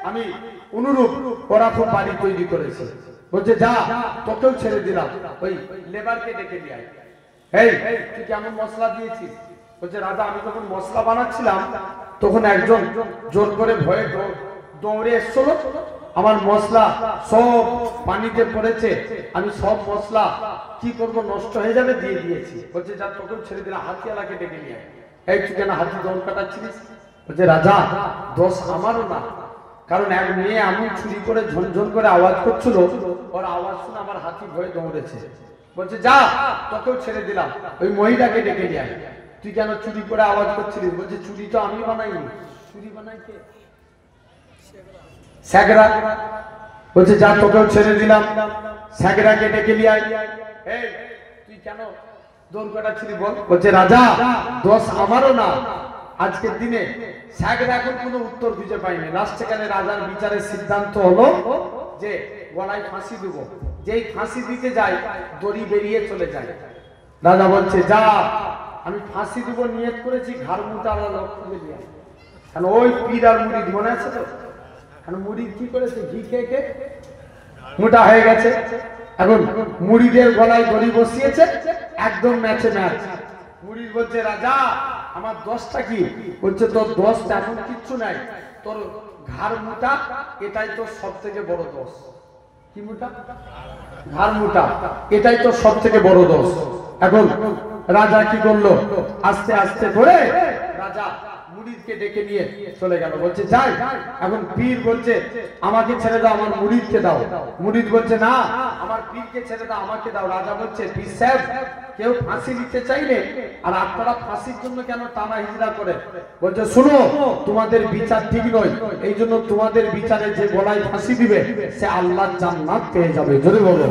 আমি অনুরূপ ওরা খুব বাড়ি তৈরি করেছে। বলছে যা, তোকেও ছেড়ে দিলাম, ওই লেবারকে ডেকে নিয়ে আয়। এই তুই কেমন মশলা দিয়েছিস? বলছে রাজা আমি যখন মশলা বানাচ্ছিলাম তখন একজন জোর করে ভয়ে দৌড়ে এসছিল, আমার মশলা সব পানিতে পড়েছে, আমি সব মশলা কি করব, নষ্ট হয়ে যাবে, দিয়ে দিয়েছি। বলছে যা, তোকেও ছেড়ে দিলাম, হাতিয়ালাকে ডেকে নিয়ে আয়। এই তুই কেন হাতি দৌড় কাটাচ্ছিলিস? বলছে রাজা দোষ আমারও না, কারণ এক মেয়ে আমি চুরি করে ঝনঝন করে আওয়াজ করছিল, ওর আওয়াজ শুনে আমার হাতি ভয়ে দৌড়েছে। বলছে যা, তোকেও ছেড়ে দিলাম, ওই মহিলাকে ডেকে নিয়ে আয়। তুই কেন চুরি করে আওয়াজ করছিলিস? বলছে চুরি তো আমি বানাইনি, চুরি বানাই কে? স্যাগরা। বলছে যা, তোকেও ছেড়ে দিলাম, স্যাগরাকে ডেকে নিয়ে আয়। এই তুই কেন দৌড় কাটাচ্ছিলি বল? বলছে রাজা দোষ আমারও না, আজকের দিনে স্যাগরা এখন কোনো উত্তর খুঁজে পাইনি। লাস্টে কালে রাজার বিচারের সিদ্ধান্ত হলো যে গলায় ফাঁসি দেব। যেই ফাঁসি দিতে যায় দড়ি বেরিয়ে চলে যায়। রাজা বলছে যা, আমি ফাঁসি দেব নিয়ত করেছি, ঘাড় মোটা লক্ষ্য দিয়ে। কেন ওই পীর আর মুরিদ মনে আছে তো? কেন মুরিদ কি করেছে? ঘি খেয়ে খেয়ে মোটা হয়ে গেছে। এখন মুরিদের গলায় দড়ি বসিয়েছে, একদম ম্যাচে ম্যাচ। মুরিদ বলছে রাজা আমার দোষটা কি? বলছে তোর দোষ তেমন কিচ্ছু নাই, তোর ঘাড় মোটা, এটাই তোর সব থেকে বড় দোষ। কি মোটা? ঘাড় মোটা, এটাই তোর সব থেকে বড় দোষ। এখন রাজা কি করলো? আস্তে আস্তে করে রাজা মুরিদকে ডেকে নিয়ে চলে গেল, বলছে যাই। এখন পীর বলছে আমাকে ছেড়ে দাও, আমার মুরিদকে দাও। মুরিদ বলছে না, আমার পীরকে ছেড়ে দাও, আমাকে দাও। রাজা বলছে পীর সাহেব, কেউ ফাঁসি দিতে চাইলে আর আপনারা ফাঁসির জন্য কেন টানা হিজড়া করে? বলছে শুনো, তোমাদের বিচার ঠিক নয়, এই জন্য তোমাদের বিচারে যে গলায় ফাঁসি দিবে সে আল্লাহর জান্নাত পেয়ে যাবে। জোরে বলো,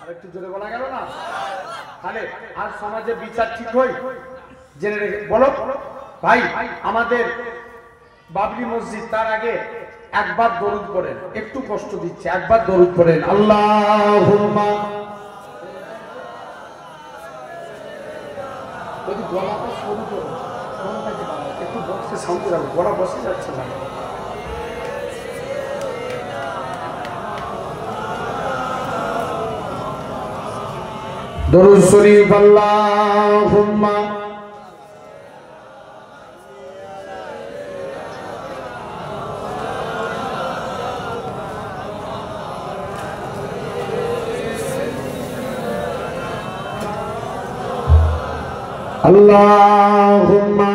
আর একটু জোরে বলা গেল না? তাহলে আর সমাজে বিচার ঠিক হয়? জেনে রেখে বলো ভাই, আমাদের বাবরি মসজিদ, তার আগে একবার দরুদ পড়েন, একটু কষ্ট দিচ্ছে, একবার দরুদ পড়েন। আল্লাহুম্মা যদি গলাটা সরু করো, একটু বক্সে সাউন্ড রাখো, গলা বসে যাচ্ছে না। দরুদ শরীফ আল্লাহুম্মা আল্লাহুম্মা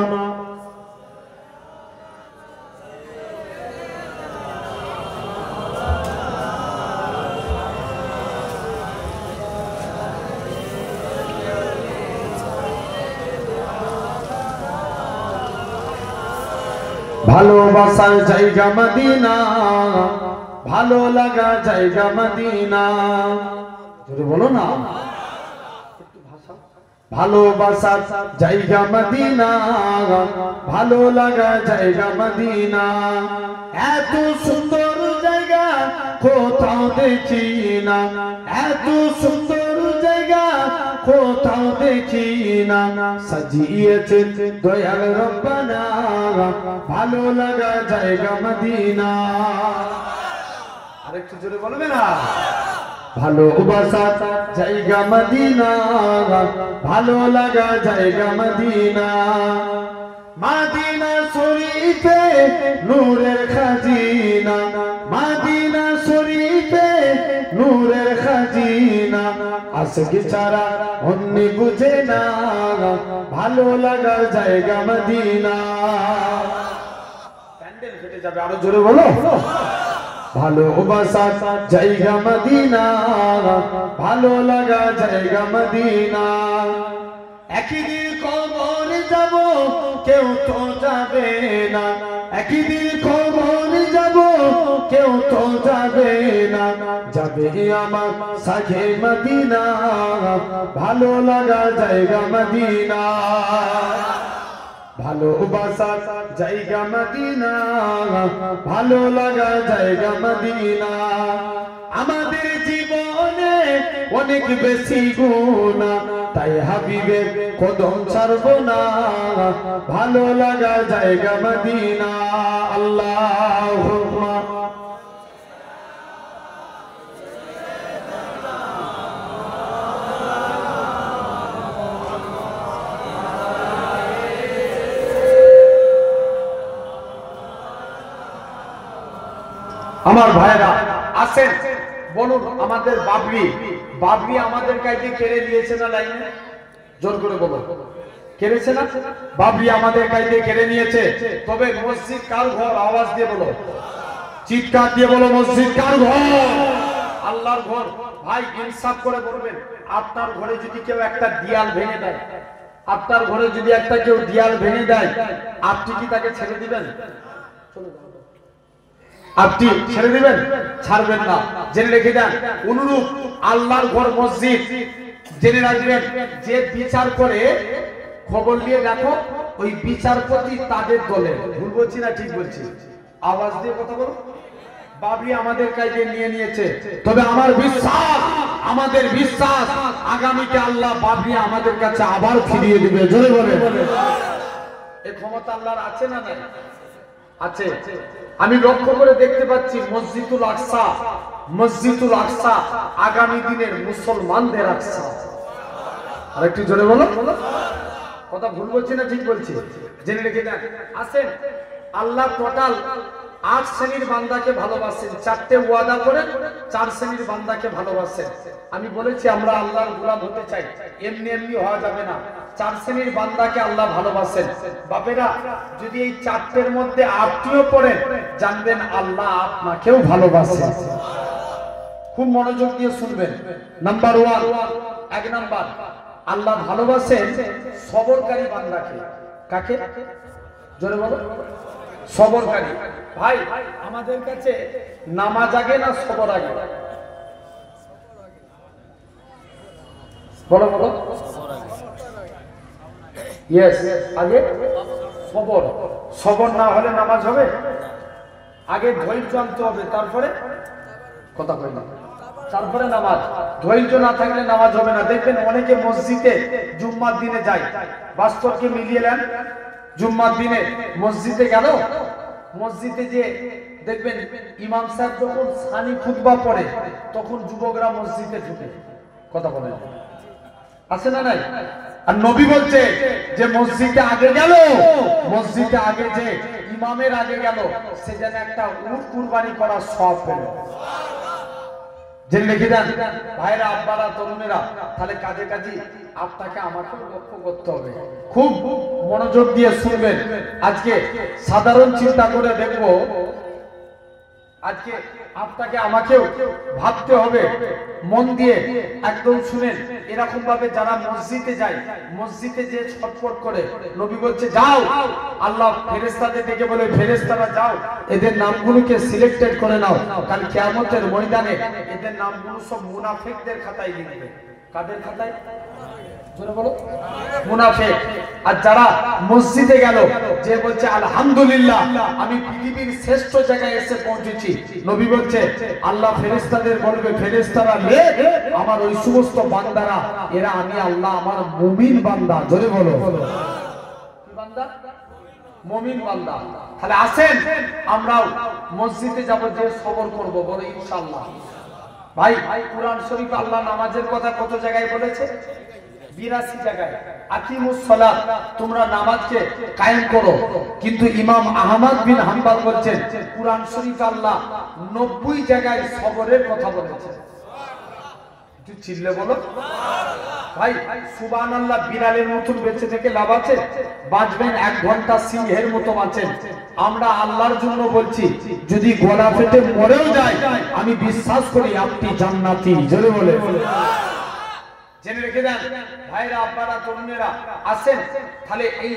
ভালোবাসার জায়গা মদিনা, ভালো লাগা জায়গা মদিনা। যদি বলো না, ভালোবাসার জায়গা মদিনা, ভালো লাগা জায়গা মদিনা। এত সুন্দর জায়গা কোথাও দেখি না, এত সুন্দর জায়গা কোথাও দেখি না। সাজিয়েছে দয়াল রব্বানা, ভালো লাগা জায়গা মদিনা। আরেকটু জোরে বলবে না? ভালোবাসার জায়গা মদিনা, ভালো লাগা জায়গা মদিনা। মদিনা শরীফে নূরের খাজিনা, মদিনা শরীফে নূরের খাজিনা। আশিক ছাড়া অন্য বুঝে না, ভালো লাগা জায়গা মদিনা। প্যান্ডেল ফেটে যাবে, আরো জোরে বলো। ভালোবাসার জায়গা মদিনা, ভালো লাগা জায়গা মদিনা। একদিন কবর যাব, কেউ তো যাবে না, একদিন কবর যাব, কেউ তো যাবে না। যাবে আমার সাথে মদিনা, ভালো লাগা জায়গা মদিনা। ভালোবাসার জায়গা মদিনা, ভালো লাগা জায়গা মদিনা। আমাদের জীবনে অনেক বেশি গুনাহ, তাই হাবিবের কদম ছাড়ব না, ভালো লাগা জায়গা মদিনা। আল্লাহুম্মা আমার ভাইরা আসেন, বলুন আমাদের বাবরি, বাবরি আমাদের কাছে কেড়ে নিয়েছে না? লাইনে জোর করে বলো, কেড়েছে না? বাবরি আমাদের কাছে কেড়ে নিয়েছে। তবে মসজিদ কার ঘর? আওয়াজ দিয়ে বলো, চিৎকার দিয়ে বলো, মসজিদ কার ঘর? আল্লাহর ঘর। ভাই ইনসাফ করে বলবেন, আপনার ঘরে যদি কেউ একটা দেয়াল ভেঙে দেয়, আপনার ঘরে যদি একটা কেউ দেয়াল ভেঙে দেয়, আপনি কি তাকে ছেড়ে দিবেন? আপনি ছেড়ে দিবেন? ছাড়বেন না। জেনে রেখে দেন, অনুরূপ আল্লাহর ঘর মসজিদ জেনে রাখবেন, যে বিচার করে খবর নিয়ে দেখো ওই বিচারপতি তাদের দলের। ভুল বলছি না ঠিক বলছি? আওয়াজ দিয়ে কথা বলো। বাবরি আমাদের কাছে নিয়ে নিয়েছে, তবে আমার বিশ্বাস, আমাদের বিশ্বাস আগামীতে আল্লাহ বাবরি আমাদের কাছে আবার ফিরিয়ে দিবে। জোরে বলে, এই ক্ষমতা আল্লাহর আছে না নাই? আছে। আমি লক্ষ্য করে দেখতে পাচ্ছি মসজিদুল আকসা, মসজিদুল আকসা আগামী দিনের মুসলমানদের আকসা। আর একটু জোরে বলো। কথা ভুল বলছি না ঠিক বলছি? জেনে রেখে দেন। আসেন, আল্লাহ টোটাল 8 শ্রেণীর বান্দাকে ভালোবাসেন, 4টে ওয়াদা করেন 4 শ্রেণীর বান্দাকে ভালোবাসেন। আমি বলেছি আমরা আল্লাহর গোলাম হতে চাই, এমনি এমনি হওয়া যাবে না। 4 শ্রেণীর বান্দাকে আল্লাহ ভালোবাসেন। বাপেরা যদি এই 4টের মধ্যে 8টিও পড়েন, জানবেন আল্লাহ আপনাকেও ভালোবাসেন। খুব মনোযোগ দিয়ে শুনবেন। নাম্বার 1, 1 নাম্বার, আল্লাহ ভালোবাসেন সবরকারী বান্দাকে। কাকে? জোরে বলো। সবরকারী। ভাই আমাদের কাছে নামাজ আগে না সবর আগে? বলো বলো। ইয়েস, আগে সবর। সবর না হলে নামাজ হবে? আগে ধৈর্য আনতে হবে, তারপরে কথা কই না, তারপরে নামাজ। ধৈর্য না থাকলে নামাজ হবে না। দেখবেন অনেকে মসজিদে জুম্মার দিনে যায়, বাস্তবকে মিলিয়ে নেন। জুম্মার দিনে মসজিদে গেল, মসজিদে যে দেখবেন ইমাম সাহেব যখন সানি খুতবা পড়ে তখন যুবকরা মসজিদে ঢুকে। কথা বলেন, আছে না নাই? আর নবী বলছে যে মসজিদে আগে গেল, মসজিদে আগে যে ইমামের আগে গেল সে যেন একটা উট কুরবানি করার সওয়াব পেল। যে লিখে দেন ভাইরা, আব্বারা, তরুণেরা, তাহলে কাজে কাজে আপনাকে আমাকে লক্ষ্য করতে হবে। খুব মনোযোগ দিয়ে শুনবেন। আজকে সাধারণ চিন্তা করে দেখবো, আজকে আপনাকে আমাকেও ভাবতে হবে। মন দিয়ে একদম শুনেন। এরকম ভাবে যারা মসজিদে যায়, মসজিদে যে ছটফট করে, নবী বলছে যাও, আল্লাহ ফেরেশতাদের ডেকে বলে ফেরেশতারা যাও, এদের নামগুলোকে সিলেক্টেড করে নাও, কাল কিয়ামতের ময়দানে এদের নামগুলো সব মুনাফিকদের খাতায় লিখবে। কাদের খাতায়? জোরে বলো। মুনাফিক। আর যারা মসজিদে গেল, যে বলছে আলহামদুলিল্লাহ আমি পৃথিবীর শ্রেষ্ঠ জায়গায় এসে পৌঁছেছি, নবী বলছে আল্লাহ ফেরেশতাদের বলবে ফেরেশতারা লেখ আমার ওই সমস্ত বান্দারা, এরা আমি আল্লাহ আমার মুমিন বান্দা। জোরে বলো। কি বান্দা? মুমিন বান্দা। তাহলে আসেন আমরাও মসজিদে যাব, যে সবর করব, বলো ইনশাআল্লাহ। ভাই কুরআন শরীফ আল্লাহ নামাজের কথা কত জায়গায় বলেছে? 82 জায়গায়। আকিমুস সালাত, তোমরা নামাজকে কায়েম করো। কিন্তু ইমাম আহমদ বিন হাম্বল বলছেন কুরআন শরীফ আল্লাহ 90 জায়গায় সবরের কথা বলেছে। একটু চিল্লে বলো ভাই সুবহানাল্লাহ। বিড়ালের মতন বেঁচে থেকে লাভ আছে? বাঁচবেন 1 ঘন্টা সিংহের মতো বাঁচেন। আমরা আল্লাহর জন্য বলছি, যদি গলা ফেটে মরেও যায় আমি বিশ্বাস করি আপনি জান্নাতি। জোরে বলে জেনে রেখে দেন ভাইরা, আব্বারা, তরুণেরা, আসেন। তাহলে এই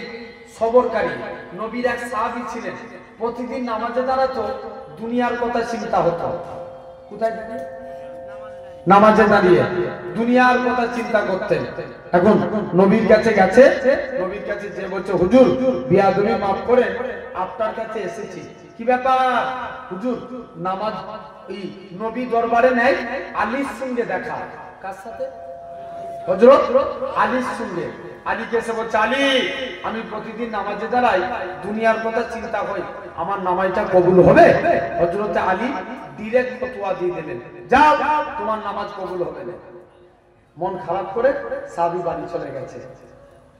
সবরকারী নবীর এক সাহাবী ছিলেন, প্রতিদিন নামাজে দাঁড়াতো, দুনিয়ার কথা চিন্তা হতো। কোথায়? নামাজে দাঁড়িয়ে দুনিয়ার কথা চিন্তা করতেন। এখন নবীর কাছে গেছে, নবীর কাছে যে বলছে হুজুর বিয়াদবি মাফ করেন, আপনার কাছে এসেছি। কি ব্যাপার হুজুর? নামাজ এই নবী দরবারে নেয়, আলীর সঙ্গে দেখা। কার সাথে? হযরত আলীর সঙ্গে। আলীকে এসে বলছে আলী আমি প্রতিদিন নামাজে দাঁড়াই, দুনিয়ার কথা চিন্তা হয়, আমার নামাজটা কবুল হবে? হযরত আলী ডাইরেক্ট ফতোয়া দিয়ে দিলেন, যাও তোমার নামাজ কবুল হবে না। মন খারাপ করে সাহাবী বাড়ি চলে গেছে।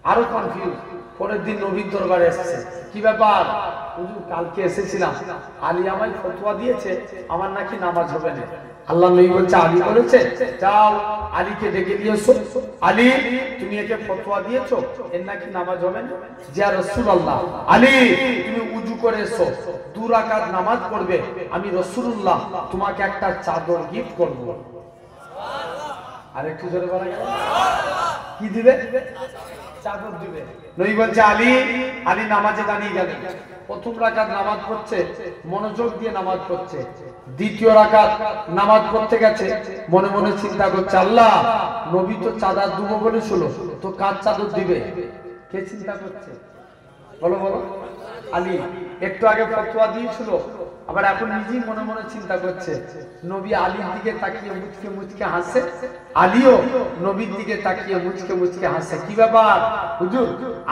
আরো কনফিউজ। পরের দিন নবীর দরবারে এসেছে, কি ব্যাপার হুজুর? কালকে এসেছিলাম, আলী আমায় ফতোয়া দিয়েছে আমার নাকি নামাজ হবে না। আল্লাহ নবী বলছে আলী বলেছে, যাও আলীকে ডেকে দিয়েছো। আলী তুমি একে ফতোয়া দিয়েছো এর নাকি নামাজ হবে না? ইয়া রাসূলুল্লাহ, আলী তুমি ওযু করে এসো, 2 রাকাত নামাজ পড়বে, আমি রাসূলুল্লাহ তোমাকে একটা চাদর গিফট করব। আরেকটু জোরে বলা গেল, কি দিবে? চাদর দিবে। নবী বলছে আলী, আলী নামাজে দাঁড়িয়ে গেলেন। প্রথম রাকাত নামাজ পড়ছে, মনোযোগ দিয়ে নামাজ পড়ছে। দ্বিতীয় রাকাত নামাজ পড়তে গেছে, মনে মনে চিন্তা করছে আল্লাহ নবী তো চাদর দেব বলেছিল, তো কার চাদর দিবে? কে চিন্তা করছে? বলো বলো। আলী একটু আগে ফতোয়া দিয়েছিল, আবার এখন নিজেই মনে মনে চিন্তা করছে। নবী আলীর দিকে তাকিয়ে মুচকে মুচকে হাসে, আলীও নবীর দিকে তাকিয়ে মুচকে মুচকে হাসে। কি ব্যাপার হুজুর?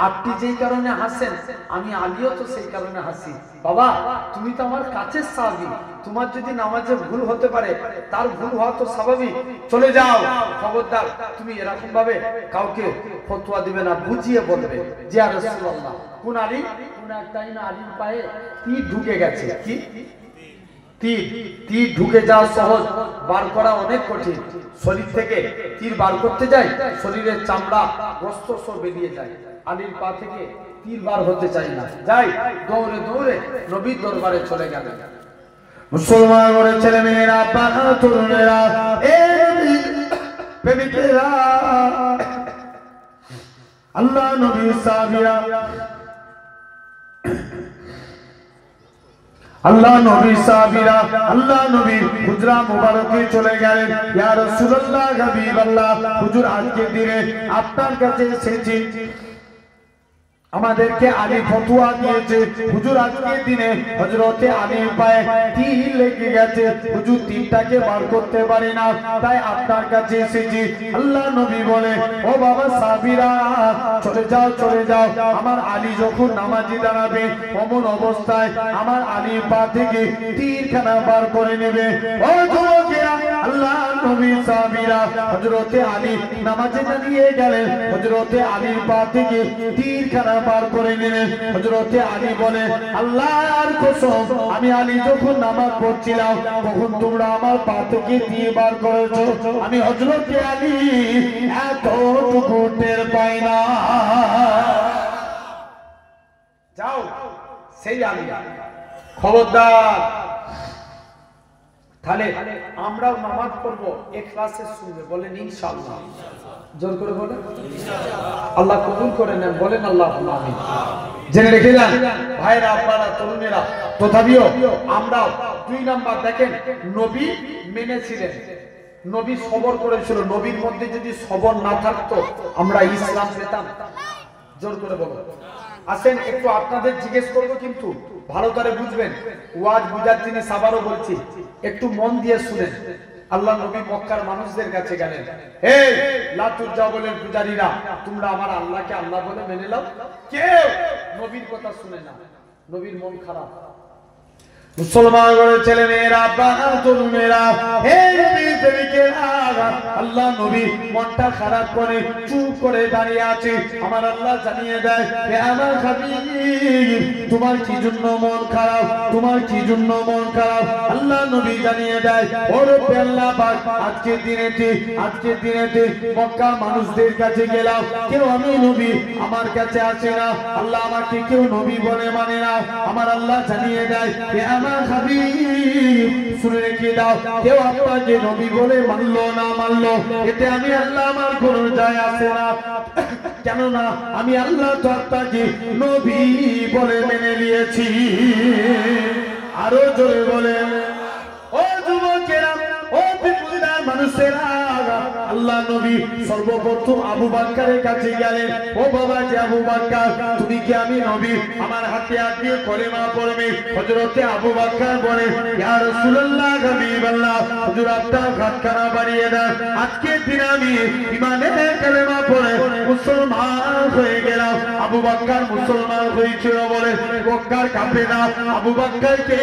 আপনি যেই কারণে হাসেন আমি আলীও তো সেই কারণে হাসি। বাবা তুমি তো আমার কাছের সাহাবী, তোমার যদি নামাজে ভুল হতে পারে, তার ভুল হওয়া তো স্বাভাবিক। চলে যাও, খবরদার তুমি এরকম ভাবে কাউকে ফতোয়া দিবে না, বুঝিয়ে বলবে যে ইয়া রাসূলুল্লাহ কোন আলী? কোন এক টাইমে আলীর পায়ে তীর ঢুকে গেছে। কি তীর ঢুকে যাওয়া সহজ, বার করা অনেক কঠিন। শরীর থেকে তীর বার করতে যায়, শরীরের চামড়া গোস্ত সব বেরিয়ে যায়। আলীর পা থেকে তীর বার হতে চাই না, যাই দৌড়ে দৌড়ে নবীর দরবারে চলে গেল। মুসলমান ঘরের ছেলে মেয়েরা, বাবা তরুণেরা, প্রেমিকেরা, আল্লাহ নবী সাহাবীরা, আল্লাহ নবীর হুজরা মুবারকে চলে গেলেন। ইয়া রাসূলুল্লাহ, হাবিবাল্লাহ, হুজুর আজকের দিনে আপনার কাছে এসেছি, আমাদেরকে আলী ফতোয়া দিয়েছে। হুজুর আজকের দিনে হযরতে আলীর পায়ে তীর লেগে গেছে, হুজুর তীরটাকে বার করতে পারি না, তাই আপনার কাছে এসেছি। আল্লাহ নবী বলে, ও বাবা সাহাবীরা, চলে যাও, আমার আলী যখন নামাজে দাঁড়াবে অমন অবস্থায় আমার আলীর পা থেকে তীরখানা বার করে নেবে। ও যুবকেরা, আল্লাহ নবী সাহাবীরা, হযরতে আলী নামাজে দাঁড়িয়ে গেলেন, হযরতে আলীর পা থেকে তীরখানা বার করে নিলেন। হযরতে আলী বলে, আল্লাহর কসম, আমি আলী যখন নামাজ পড়ছিলাম তখন তোমরা আমার পা থেকে তীর বার করেছো, আমি হযরতে আলী এতটুকু টের পাই না। যাও, সেই আলী খবরদার। তাহলে আমরাও নামাজ পড়বো ইখলাসের সঙ্গে, বলেন ইনশাআল্লাহ। জোর করে বলেন ইনশাআল্লাহ। আল্লাহ কবুল করে নেন, বলেন আল্লাহুম্মা আমিন। জেনে রেখে যান ভাইরা, আপনারা তরুণেরা, তথাপিও আমরাও 2 নাম্বার দেখেন, নবী মেনেছিলেন, নবী সবর করেছিল। নবীর মধ্যে যদি সবর না থাকতো আমরা ইসলাম পেতাম? জোর করে বলো। আসেন একটু আপনাদের জিজ্ঞেস করবো, কিন্তু ভালো করে বুঝবেন, ওয়াজ বুঝার জিনিস আবারও বলছি, একটু মন দিয়ে শুনেন। আল্লাহ নবী মক্কার মানুষদের কাছে গেলেন, হে লাতুজ্জা বলেন পূজারীরা, তোমরা আমার আল্লাহকে আল্লাহ বলে মেনে নাও। কেউ নবীর কথা শুনে না, নবীর মন খারাপ। মুসলমান ঘরের ছেলে মেয়েরা, বাবা তরুণেরা, হে নবীর প্রেমিকেরা, আল্লাহ নবী মনটা খারাপ করে চুপ করে দাঁড়িয়ে আছে। আমার আল্লাহ জানিয়ে দেয়, হে আমার হাবিব, তোমার কি জন্য মন খারাপ, তোমার কি জন্য মন খারাপ? আল্লাহ নবী জানিয়ে দেয়, ও রব্বে আল্লাহ পাক, আজকের দিনেতে মক্কা মানুষদের কাছে গেলাম, কেউ আমি নবী আমার কাছে আসে না, আল্লাহ আমাকে কেউ নবী বলে মানে না। আমার আল্লাহ জানিয়ে দেয়, হে আমার হাবিব, শুনে রেখে দাও, কেউ আপনাকে নবী বলে মানলো না মানলো, এতে আমি আল্লাহ আমার কোনো যায় আসে না। কেননা আমি আল্লাহ তো আপনাকে নবী বলে মেনে নিয়েছি। আরো জোরে বলে, ও যুবকেরা, ও বিপুলদার মানুষেরা, আল্লাহ নবী সর্বপ্রথম আবু বকরের কাছে গেলেন। ও বাবা, যে আবু বকর, তুমি কি আমি নবী? আমার হাতে হাত দিয়ে কলেমা পড়বে। হযরতে আবু বকর বলে, ইয়া রাসূলুল্লাহ, হাবিবাল্লাহ, হুজুর আপনার হাতখানা বাড়িয়ে দেন, আজকের দিনে আমি ঈমানের কলেমা পড়ে মুসলমান হয়ে গেলাম। আবু বকর মুসলমান হয়েছিল বলে বকর কাঁপে না। আবু বকরকে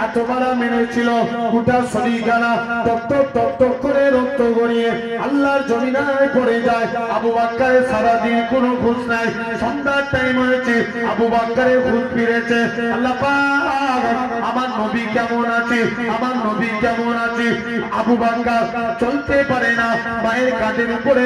এত বড় মেনেছিল, গোটা শরীরখানা টক টক টক টক করে রক্ত গড়িয়ে আল্লাহর জমিনায় পড়ে যায়। আবু বকরের সারাদিন কোনো ঘুষ নাই, সন্ধ্যার টাইম হয়েছে, আবু বকরের ঘুষ ফিরেছে। আল্লাহ পাক, আমার নবী কেমন আছে, আমার নবী কেমন আছে? আবু বকর চলতে পারে না, মায়ের কাঁধের উপরে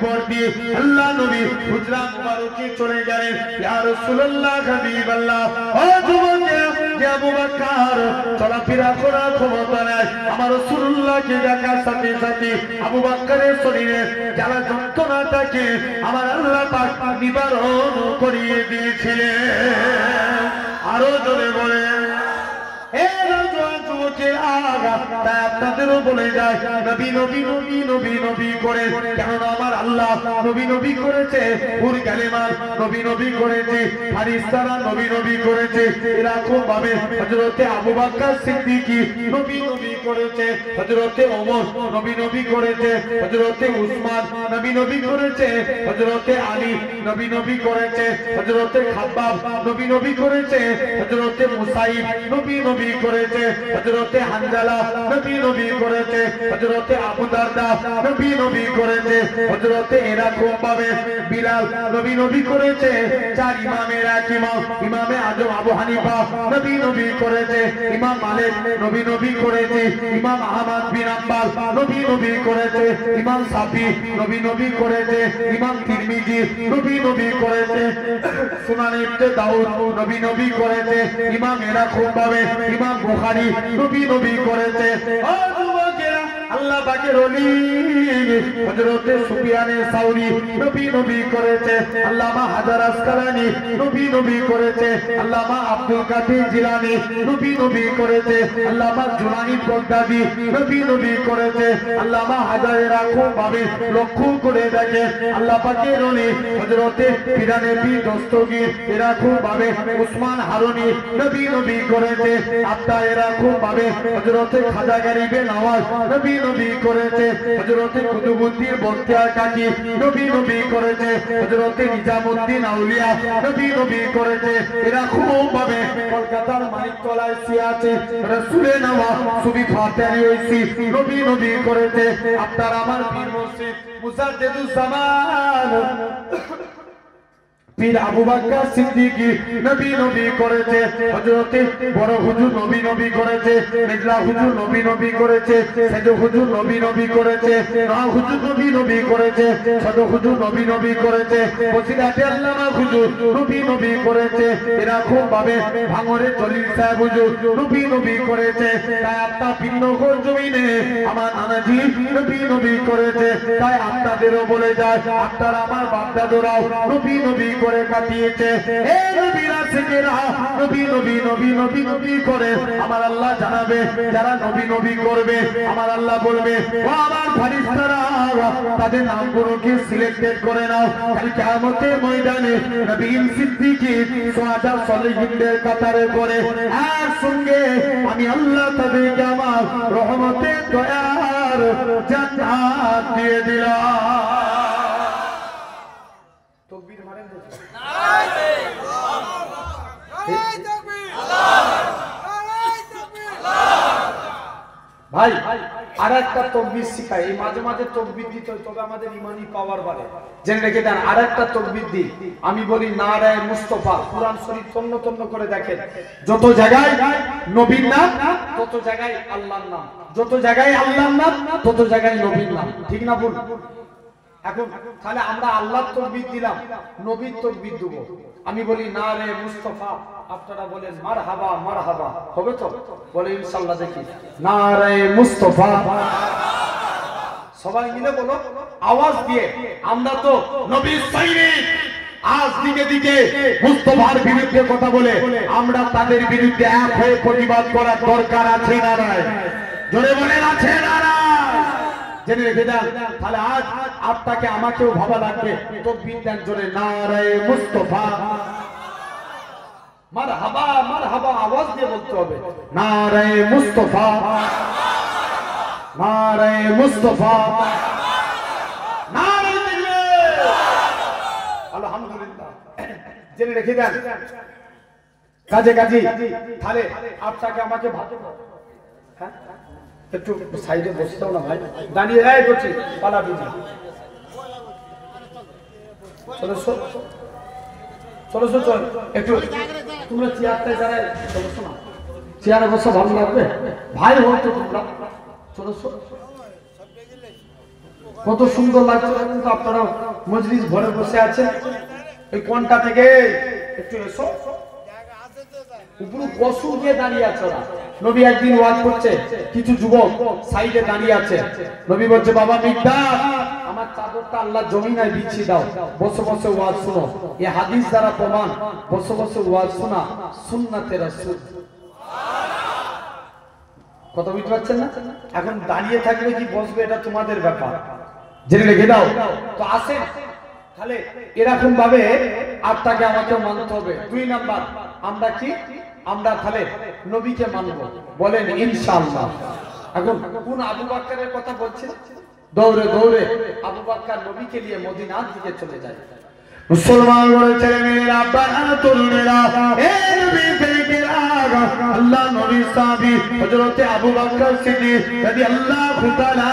ভর দিয়ে আল্লাহ নবী হুজরা মুবারকে চলে গেলেন। ইয়া রাসূলুল্লাহ, হাবিবাল্লাহ, ও যুবকেরা, যে আবু বকর চলাফেরা করার ক্ষমতা নাই, আমার রাসূলুল্লাহকে দেখার সাথে সাথে আবু বকরের শরীরে যারা যন্ত্রণাটাকে আমার আল্লাহ পাক নিবারণ করিয়ে দিয়েছিলেন। আরো জোরে বলে, আপনাদেরও বলে যায়, নবী নবী নবী নবী নবী করে, কেননা আমার আল্লাহ নবী নবী করেছে, হুর কালেমার নবী নবী করেছে, ফারিস্তারা নবী নবী করেছে, এরকম ভাবে হযরতে আবু বকর সিদ্দিকী নবী নবী করেছে হযরতে ওমর, নবী নবী করেছে হযরতে উসমান, নবী নবী করেছে হযরতে আলী, নবী নবী করেছে হযরতে খাব্বাব, নবী নবী করেছে হযরতে মুসাইব, নবী নবী করেছে হযরতে হানজালা, নবী নবী করেছে হযরতে আবু দারদা, নবী নবী করেছে হযরতে এরকম ভাবে বিলাল, নবী নবী করেছে চার ইমামের এক ইমাম ইমামে আজম আবু হানিফা, নবী নবী করেছে ইমাম মালিক, নবী নবী করেছে ইমাম আহমদ বিন হাম্বল, নবী নবী করেছে ইমাম শাফি, নবী নবী করেছে ইমাম তিরমিজি, নবী নবী করেছে সুনান ইবনে দাউদ, নবী নবী করেছে ইমাম এরকম ভাবে ইমাম বুখারী, নবী নবী করেছে আল্লাহ পাকের ওলি হযরতে সুফিয়ানে সাউরি, নবী নবী করেছে আল্লামা হাজার আসকালানি, নবী নবী করেছে আল্লামা আব্দুল কাদের জিলানী, নবী নবী করেছে আল্লামা জুনাইদ বাগদাদি, নবী নবী করেছে আল্লামা হাজারে রাখুন ভাবে লক্ষ্য করে দেখে আল্লাহ পাকের ওলি হযরতে পিরানেবি দস্তগীর এরকম ভাবে উসমান হারুনি, নবী নবী করেছে আত্মা এরকম ভাবে হযরতে খাজা গরিবে নওয়াজ, নবী নবী করেছে হযরতে কুতুবউদ্দিন বখতিয়ার কাজী, নবী নবী করেছে হযরতে নিজামউদ্দিন আউলিয়া, নবী নবী করেছে এরকম ভাবে কলকাতার মানিকতলায় শুয়ে আছে রাসূলে নওয়াজ সুবি ফাতেহারি হইছি, নবী নবী করেছে আপনার আমার পীর মুর্শিদ মুজাদ্দিদুজ জামান পীর আবু বকর সিদ্দিকী, নবী নবী করেছে হযরতে বড় হুজুর, নবী নবী করেছে মেজলা হুজুর, নবী নবী করেছে সেজ হুজুর, নবী নবী করেছে না হুজুর, নবী নবী করেছে ছোট হুজুর, নবী নবী করেছে বসিরাতে আল্লামা হুজুর, নবী নবী করেছে এরকম ভাবে ভাঙরে জলিল সাহেব হুজুর, নবী নবী করেছে তাই আপনার ভিন্নগর জমিনে আমার নানাজি নবী নবী করেছে তাই আপনাদেরও বলে যায় আপনার আমার বাপদাদারাও নবী নবী করে কাটিয়েছে। এই নবীরা থেকে নবী নবী নবী নবী নবী করে আমার আল্লাহ জানাবে যারা নবী নবী করবে আমার আল্লাহ বলবে ও আমার ফেরেশতারা তাদের নামগুলোকে সিলেক্টেড করে নাও, কাল কিয়ামতের ময়দানে নবী সিদ্দিকী সুহাদা সালেহিনদের কাতারে করে একসঙ্গে আমি আল্লাহ তাদেরকে আমার রহমতের দয়ার জান্নাত দিয়ে দিলাম। তকবীর মারেন ভাই আর একটা তকবীর শিখাই, এই মাঝে মাঝে তকবীর দিতে হয় তবে আমাদের ইমানি পাওয়ার বাড়ে, জেনে রেখে দেন। আর একটা তকবীর দিই, আমি বলি নারায়ে মুস্তাফা, কুরআন শরীফ তন্ন তন্ন করে দেখেন, যত জায়গায় নবীর নাম তত জায়গায় আল্লাহর নাম, যত জায়গায় আল্লাহর নাম তত জায়গায় নবীর নাম, ঠিক না ভুল? এখন তাহলে আমরা আল্লাহর তাকবীর দিলাম, নবীর তাকবীর দেব। আমি বলি নারে মুস্তাফা, আপনারা বলেন মারহাবা মারহাবা, হবে তো? বলে ইনশাআল্লাহ। দেখি নারে মুস্তাফা, সবাই মিলে বলো আওয়াজ দিয়ে। আমরা তো নবীর সৈনিক, আজ দিকে দিকে মুস্তাফার বিরুদ্ধে কথা বলে আমরা তাদের বিরুদ্ধে এক হয়ে প্রতিবাদ করার দরকার আছে না নাই? জোরে বলেন আছে না নাই? জেনে রেখে দেন। তাহলে আজ আপনাকে আমাকেও ভাবা লাগবে, তকবীর দেন জোরে নারায়ে মুস্তাফা, মারহাবা মারহাবা আওয়াজ দিয়ে বলতে হবে নারায়ে মুস্তাফা, নারায়ে মুস্তাফা, নারায়ে তাকবীর, আলহামদুলিল্লাহ। জেনে রেখে দেন কাজে কাজী, তাহলে আপনাকে আমাকে ভাবতে হবে। হ্যাঁ একটু সাইডে বসে দাও না ভাই, দাঁড়িয়ে এই করছি পালাবি না, চলো চলো চলো চলো একটু তোমরা চেয়ারটা যারা চলো শোনা, চেয়ারে বসে ভালো লাগবে ভাই, হয়তো তোমরা চলো কত সুন্দর লাগছে, কিন্তু আপনারা মজলিস ভরে বসে আছেন। ওই কোনটা থেকে একটু এসো, উপরে কসু দিয়ে দাঁড়িয়ে আছে ওরা। নবী একদিন ওয়াজ করছে, কিছু যুবক সাইডে দাঁড়িয়ে আছে, নবী বলছে বাবা মিকদাদ আমার চাদরটা আল্লাহ জমিনায় বিছিয়ে দাও, বসে বসে ওয়াজ শুনো। এই হাদিস দ্বারা প্রমাণ বসে বসে ওয়াজ শোনা সুন্নাতে রাসূল। কথা বুঝতে পারছেন না? এখন দাঁড়িয়ে থাকবে কি বসবে এটা তোমাদের ব্যাপার, জেনে রেখে দাও। তো আসেন তাহলে এরকম ভাবে আপনাকে আমাকে মানতে হবে। 2 নাম্বার আমরা কি, আমরা তাহলে নবীকে মানবো, বলেন ইনশাআল্লাহ। এখন কোন আবু বকরের কথা বলছি? দৌড়ে দৌড়ে আবু বকর নবীকে নিয়ে মদিনার দিকে চলে যায়। মুসলমান বলে ছেলে মেয়েরা, আব্বারা, তরুণেরা, এ নবী প্রেমিকেরা, আল্লাহ নবী সাহাবী হযরতে আবু বকর সিদ্দিক রাদিয়াল্লাহু তাআলা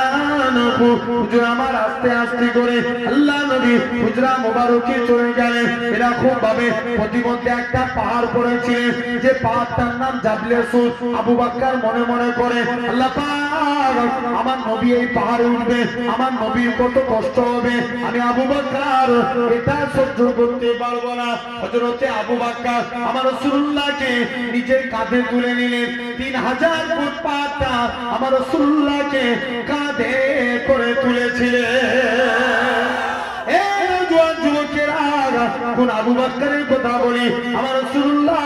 আনহু হুজুর আমার আস্তে আস্তে করে আল্লাহ নবী হুজরা মোবারকে চলে গেলেন। এরকম ভাবে প্রতিমধ্যে একটা পাহাড় পড়েছিলেন, যে পাহাড়টার নাম জাবলে সুর। আবু বকর মনে মনে করে, আল্লাহ পাক, আমার নবী এই পাহাড়ে উঠবে, আমার নবীর কত কষ্ট হবে, আমি আবু বকর এটা সহ্য করতে পারবো না। হযরতে আবু বকর আমার রাসূলুল্লাহকে নিজের কাঁধে তুলে নিলেন। 3000 ফুট পাহাড়টা আমার রাসূলুল্লাহকে কাঁধে করে তুলেছিলেন। কোন আবু বকরের কথা বলি? আমার রাসূলুল্লাহ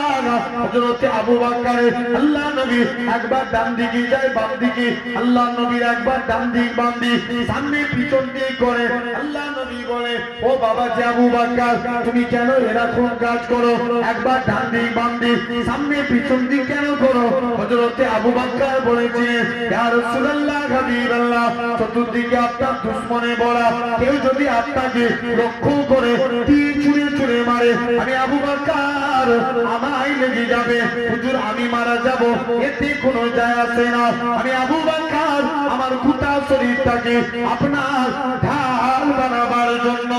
হযরতে আবু বকর আল্লাহ নবী একবার ডান দিকে যায়, বাম দিকে, আল্লাহ নবীর একবার ডান দিক বাম দিক, সামনে পিছন দিক করে। আল্লাহ নবী বলে, ও বাবা যে আবু বকর, তুমি কেন এরকম কাজ করো? একবার ডান দিক বাম দিক, সামনে পিছন দিক কেন করো? হযরতে আবু বকর বলেছিলেন, ইয়া রাসূলুল্লাহ, হাবিবাল্লাহ, চতুর্দিকে আপনার দুশমনে ভরা, কেউ যদি আপনাকে লক্ষ্য করে তীর ছুঁড়ে ছুঁড়ে মারে, আমি আবু বকর আমায় লেগে যাবে। হুজুর আমি মারা যাব, এতে কোনো যায় আসে না। আমি আবু বকর আমার গোটা শরীরটাকে আপনার ঢাল বানাবার জন্য।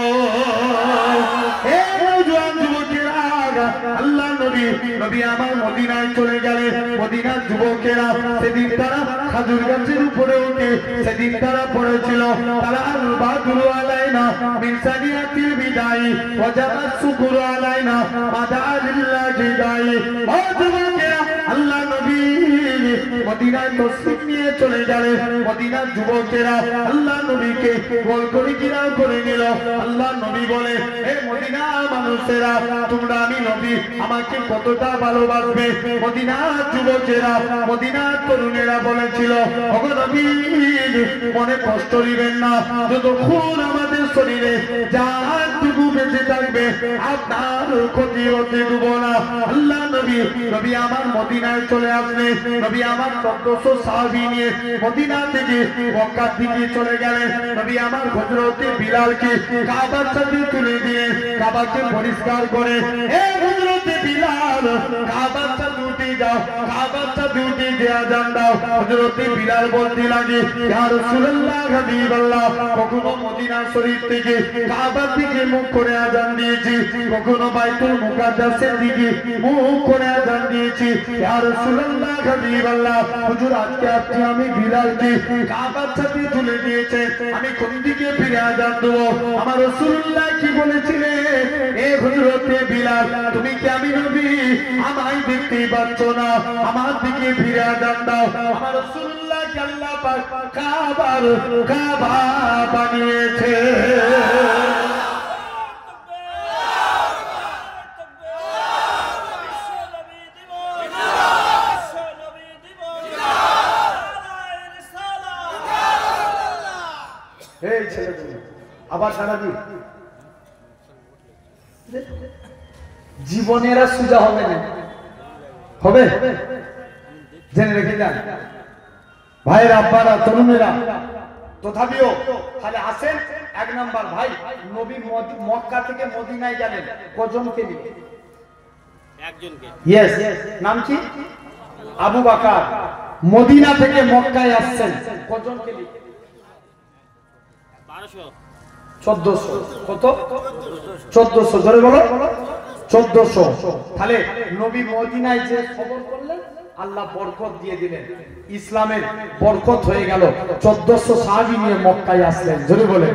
আল্লাহ নবী নবী আমার মদিনায় চলে গেলেন। মদিনার যুবকেরা সেদিন তারা খাজুর গাছের উপরে উঠে সেদিন তারা পড়েছিল, তারা আল বাদরু আলাইনা মিন সানিয়াতিল বিদাই ওয়া জামাত শুকুরু আলাইনা মাদালিল্লাহি দাই। ও যুবকেরা, আল্লাহ নবী মদিনায় তশরিফ নিয়ে চলে গেলেন। মদিনার যুবকেরা আল্লাহ নবীকে গোল করে ঘেরাও করে নিল। আল্লাহ নবী বলে, হে মদিনার মানুষেরা, তোমরা আমি নবী আমাকে কতটা ভালোবাসবে? মদিনার যুবকেরা, মদিনার তরুণেরা বলেছিল, ওগো নবী, মনে কষ্ট নেবেন না, যতক্ষণ আমাদের শরীরে জানটুকু বেঁচে থাকবে আপনার ক্ষতি হতে দেব না। আল্লাহ নবী নবী আমার মদিনায় চলে আসলেন। নবী আমার 1400 সাহাবী নিয়ে মদিনা থেকে মক্কার দিকে চলে গেলেন। নবী আমার হযরতে বিলালকে কাবার সাথে তুলে দিয়ে কাবাকে পরিষ্কার করে, হে হযরতে বিলাল, কাবার সাথে উঠে যাও, কাবার সাথে উঠে গিয়ে আযান দাও। হযরতে বিলাল বলতে লাগে, ইয়া রাসূলুল্লাহ, হাবিবাল্লাহ, কখনো মদিনা শরীফ থেকে কাবার দিকে মুখ করে আযান দিয়েছি, কখনো বাইতুল মুকাদ্দাসের দিকে মুখ করে আযান দিয়েছি। ইয়া রাসূলুল্লাহ, হাবিবাল্লাহ, হুজুর আজকে আপনি আমি বিলালকে কাবার সাথে তুলে দিয়েছে, আমি কোন দিকে ফিরে আযান দেব? আমার রাসূলুল্লাহ কি বলেছিলেন, এ হযরতে বিলাল, তুমি কি আমি নবী আমায় দেখতে পাচ্ছ না? আমার দিকে ফিরে আযান দাও। আমার রাসূলুল্লাহ কে আল্লাহ পাক কাবা বানিয়েছে। এই ছেলেগুলো আবার সারা দিন জীবনেরা সুজা হবে না, হবে জেনে রেখে যান ভাইয়ের আব্বারা, তরুণেরা। তথাপিও তাহলে আসেন, এক নাম্বার ভাই, নবী মক্কা থেকে মদিনায় গেলেন কজনকে নিয়ে? একজনকে। ইয়েস, নাম কি? আবু বকর। মদিনা থেকে মক্কায় আসছেন কজনকে নিয়ে? 1400। কত? 1400। জোরে বলো, 1400। তাহলে নবী মদিনায় যে খবর করলেন, আল্লাহ বরকত দিয়ে দিলেন, ইসলামের বরকত হয়ে গেল। 1400 সাহাবী নিয়ে মক্কায় আসলেন। জোরে বলে,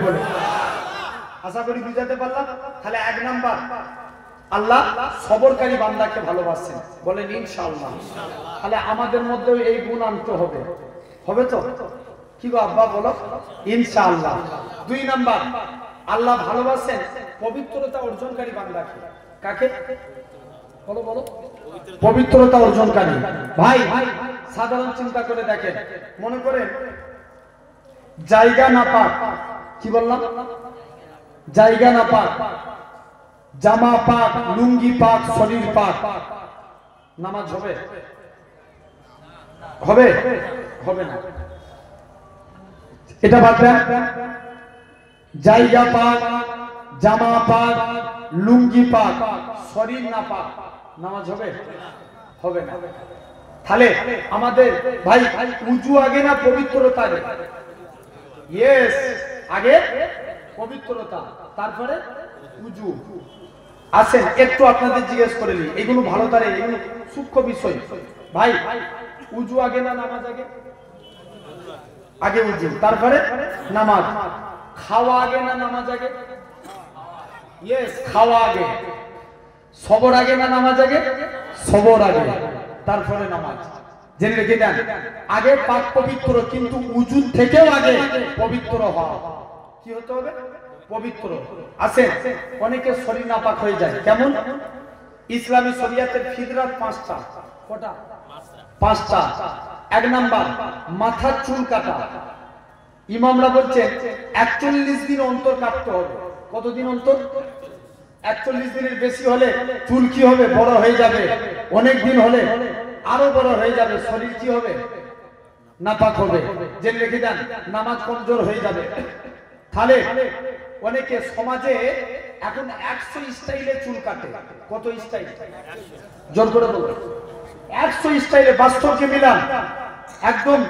আশা করি বুঝাতে পারলাম। তাহলে এক নাম্বার, আল্লাহ সবরকারী বান্দাকে ভালোবাসেন, বলেন ইনশাআল্লাহ। তাহলে আমাদের মধ্যেও এই গুণ আনতে হবে, হবে তো? কি গো আব্বা বলো, ইনশাআল্লাহ। দুই নাম্বার, আল্লাহ ভালোবাসেন পবিত্রতা অর্জনকারী বান্দাকে। কাকে? বলো বলো, পবিত্রতা অর্জনকারী। ভাই সাধারণ চিন্তা করে দেখেন, মনে করেন জায়গা না পাক, কি বললাম? জায়গা না পাক, জামা পাক, লুঙ্গি পাক, শরীর পাক, নামাজ হবে? হবে? হবে না। এটা বাদ দেন, জায়গা পাক, জামা পাক, লুঙ্গি পাক, শরীর না পাক, নামাজ হবে? হবে না। তাহলে আমাদের ভাই উজু আগে না পবিত্রতা আগে? ইয়েস, আগে পবিত্রতা, তারপরে উজু। আসেন একটু আপনাদের জিজ্ঞেস করে নিই, এগুলো ভালো তারে, এগুলো সূক্ষ্ম বিষয়। ভাই উজু আগে না নামাজ আগে? আগে উজু, তারপরে নামাজ। খাওয়া আগে না নামাজ আগে? ইয়েস, খাওয়া আগে। সবর আগে না নামাজ আগে? সবর আগে, তারপরে নামাজ। জেনে রেখে দেন, আগে পাক পবিত্র, কিন্তু উজু থেকেও আগে পবিত্র হওয়া। কি হতে হবে? পবিত্র। আসেন, অনেকে শরীর নাপাক হয়ে যায়, কেমন? ইসলামী শরিয়াতের ফিতরাত 5টা। কটা? 5টা। 1 নাম্বার, মাথার চুল কাটা। ইমামরা বলছেন 41 দিন অন্তর কাটতে হবে। কতদিন অন্তর? 41 দিনের বেশি হলে চুল কি হবে? বড় হয়ে যাবে। অনেক দিন হলে আরো বড় হয়ে যাবে, শরীর কি হবে? নাপাক হবে। জেনে রেখে দেন, নামাজ কমজোর হয়ে যাবে। তাহলে অনেকে সমাজে এখন 100 স্টাইলে চুল কাটে। কত স্টাইল? জোর করে বলো। 100 স্টাইলে, বাস্তবকে মিলান একদম।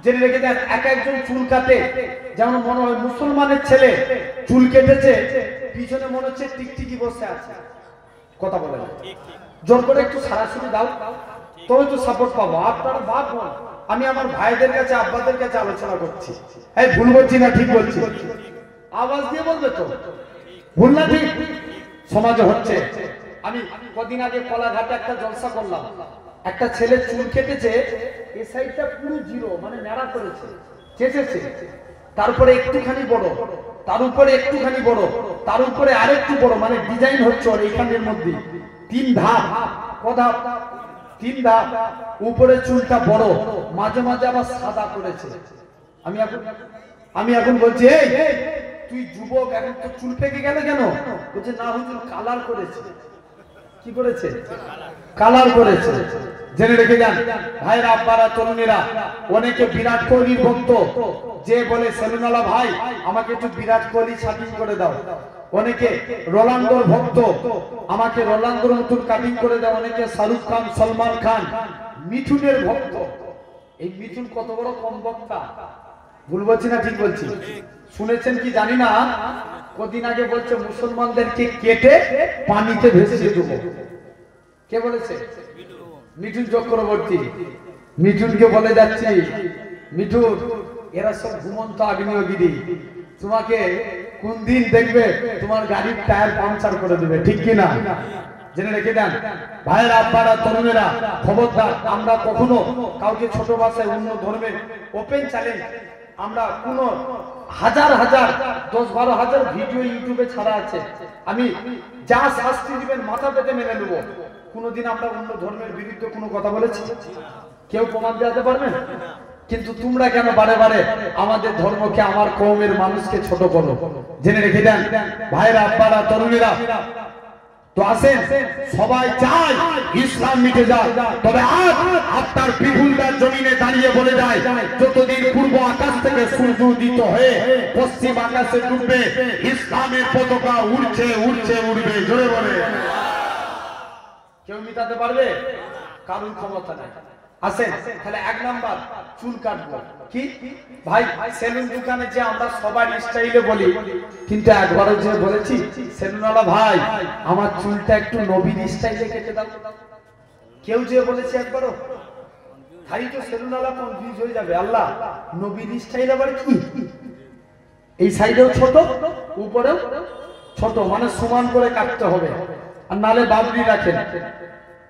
জেনে রেখে দেন, একজন চুল কাটে যেমন মনে হয় মুসলমানের ছেলে চুল কেটেছে, পিছনে মনে হচ্ছে টিকটিকি বসে আছে। কথা বলে না, জোর করে একটু সরাসরি দাও, তবে তো সাপোর্ট পাবো। আপনার বাপ বোন, আমি আমার ভাইদের কাছে, আব্বাদের কাছে আলোচনা করছি। এই ভুল বলছি না ঠিক বলছি? আওয়াজ দিয়ে বলবে তো, ভুল না ঠিক? সমাজে হচ্ছে। আমি কদিন আগে কলাঘাটে একটা জলসা করলাম, একটা ছেলে চুল কেটেছে, এই সাইডটা পুরো জিরো, মানে ন্যাড়া করেছে, চেঁচেছে, তারপরে একটুখানি বড়, তার উপরে একটুখানি বড়, তার উপরে আরেকটু বড়, মানে ডিজাইন হচ্ছে ওর এইখানের মধ্যে 3 ধাপ। কধাপ? 3 ধাপ। উপরে চুলটা বড়, মাঝে মাঝে আবার সাদা করেছে। আমি এখন বলছি, এই তুই যুবক, এখন তো চুল পেকে গেল কেন? বলছে না হুজুর, কালার করেছে। কি করেছে? কালার করেছে। জেনে রেখে যান ভাইরা, আব্বারা, তরুণীরা, অনেকে বিরাট কোহলির ভক্ত, যে বলে সেলুনালা ভাই আমাকে একটু বিরাট কোহলি শাটিং করে দাও। অনেকে রোনাল্ডোর ভক্ত, আমাকে রোনাল্ডোর মতন কাটিং করে দাও। অনেকে শাহরুখ খান, সলমান খান, মিঠুনের ভক্ত। এই মিঠুন কত বড় কম বক্তা! ভুল বলছি না ঠিক বলছি? শুনেছেন কি জানি না, কদিন আগে বলছে মুসলমানদেরকে কেটে পানিতে ভেসিয়ে দেবো। কে বলেছে? মিঠুন চক্রবর্তী। মিঠুনকে বলে যাচ্ছি, মিঠুন এরা সব ঘুমন্ত আগ্নেয়গিরি, তোমাকে কোন দিন দেখবে তোমার গাড়ির টায়ার পাংচার করে দেবে, ঠিক কিনা? জেনে রেখে দেন ভাইয়েরা, আব্বারা, তরুণেরা, খবরদার, আমরা কখনো কাউকে ছোট ভাষায় অন্য ধর্মের ওপেন চ্যালেঞ্জ, আমরা কোনো হাজার 10-12 হাজার ভিডিও ইউটিউবে ছাড়া আছে, আমি যা শাস্তি দিবেন মাথা পেতে মেনে নেব। কোনোদিন আমরা অন্য ধর্মের বিরুদ্ধে কোনো কথা বলেছি? কেউ প্রমাণ দেওয়াতে পারবেন? কিন্তু তোমরা কেন বারে বারে আমাদের ধর্মকে, আমার কওমের মানুষকে ছোট করো? জেনে রেখে দেন ভাইরা, আব্বারা, তরুণীরা, তো আসেন, সবাই চায় ইসলাম মিটে যায়, তবে আজ আপনার বিপুলদার জমিনে দাঁড়িয়ে বলে যায়, যতদিন পূর্ব আকাশ থেকে সূর্য উদিত হয়ে পশ্চিম আকাশে ডুববে, ইসলামের পতাকা উড়ছে উড়ছে উড়বে। জোরে বলে, কেউ মিটাতে পারবে? কারণ ক্ষমতা নাই। আসেন, তাহলে 1 নাম্বার চুল কাটবো। কি ভাই, সেলুন দোকানে যে আমরা সবার স্টাইলে বলি, কিন্তু একবারও যে বলেছি সেলুনওয়ালা ভাই আমার চুলটা একটু নবীর স্টাইলে কেটে দাও? কেউ যে বলেছে একবারও? তাই তো সেলুনওয়ালা কনফিউজ হয়ে যাবে, আল্লাহ নবীর স্টাইল আবার কি? এই সাইডেও ছোট, উপরেও ছোট, মানে সমান করে কাটতে হবে, আর নালে বাবরি রাখেন।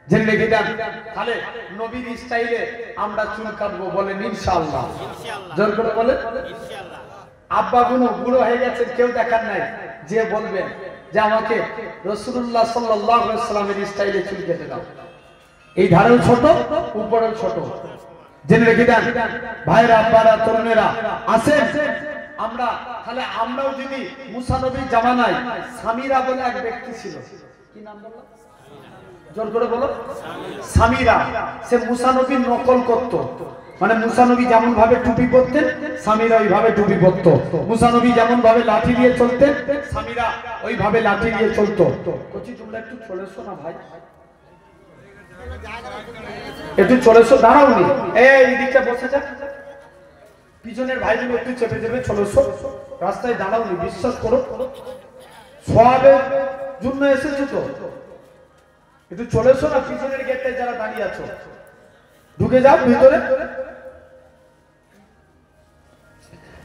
জেনে রেখে দেন, তাহলে নবীর স্টাইলে আমরা চুল কাটবো, বলেন ইনশাআল্লাহ। জোর করে বলে ইনশাআল্লাহ। আব্বা গুলো বুড়ো হয়ে গেছে, কেউ দেখার নাই, যে বলবেন যে আমাকে রাসূলুল্লাহ সাল্লাল্লাহু আলাইহি ওয়াসাল্লামের স্টাইলে চুল কেটে দাও, এই ধারেও ছোট, উপরেও ছোট। জেনে রেখে দেন ভাইরা, আব্বারা, তরুণেরা, আসেন আমরা, তাহলে আমরাও যদি মুসা নবীর জামানায় সামিরা বলে এক ব্যক্তি ছিল, কি নাম বললাম? জোর করে বলো। সামিরা, সে মুসা নবীর নকল করত। মানে মুসা নবী যেমন ভাবে টুপি পরতেন স্বামীরা ওইভাবে টুপি পরত, মুসা নবী যেমন ভাবে লাঠি নিয়ে চলতেন স্বামীরা ওইভাবে লাঠি নিয়ে চলতো। বলছি তোমরা একটু চলে এসো না ভাই, একটু চলে এসো, দাঁড়াওনি এই দিকটা বসে যা, পিছনের ভাইগুলো একটু চেপে চেপে চলে এসো, রাস্তায় দাঁড়াওনি, বিশ্বাস করো সওয়াবের জন্য এসেছো তো, একটু চলে এসো না, পিছনের গেটে যারা দাঁড়িয়ে আছো ঢুকে যাও ভিতরে।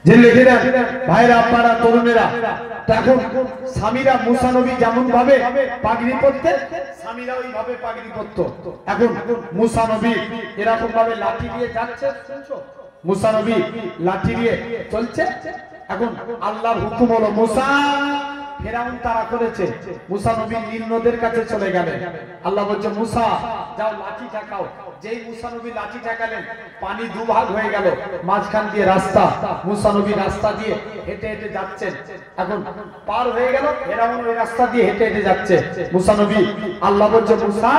যে লিখে দেন ভাইরা আপনারা তরুণেরা, এখন স্বামীরা মুসা নবী যেমন ভাবে পাগড়ি পরতেন স্বামীরা ওইভাবে পাগড়ি পরত। এখন মুসা নবী এরকম ভাবে লাঠি দিয়ে যাচ্ছে, শুনছো মুসা নবী লাঠি দিয়ে চলছে। এখন আল্লাহর হুকুম হলো মুসা, ফেরাউন তারা করেছে, মুসা নবী নীল নদের কাছে চলে গেলেন। আল্লাহ বলছে মুসা যাও লাঠি ঠেকাও। যেই মুসা নবী লাঠি ঠেকালেন পানি দুভাগ হয়ে গেল, মাঝখান দিয়ে রাস্তা, মুসা নবী রাস্তা দিয়ে হেঁটে হেঁটে যাচ্ছেন। এখন পার হয়ে গেল, ফেরাউন ওই রাস্তা দিয়ে হেঁটে হেঁটে যাচ্ছে। মুসা নবী, আল্লাহ বলছে মুসা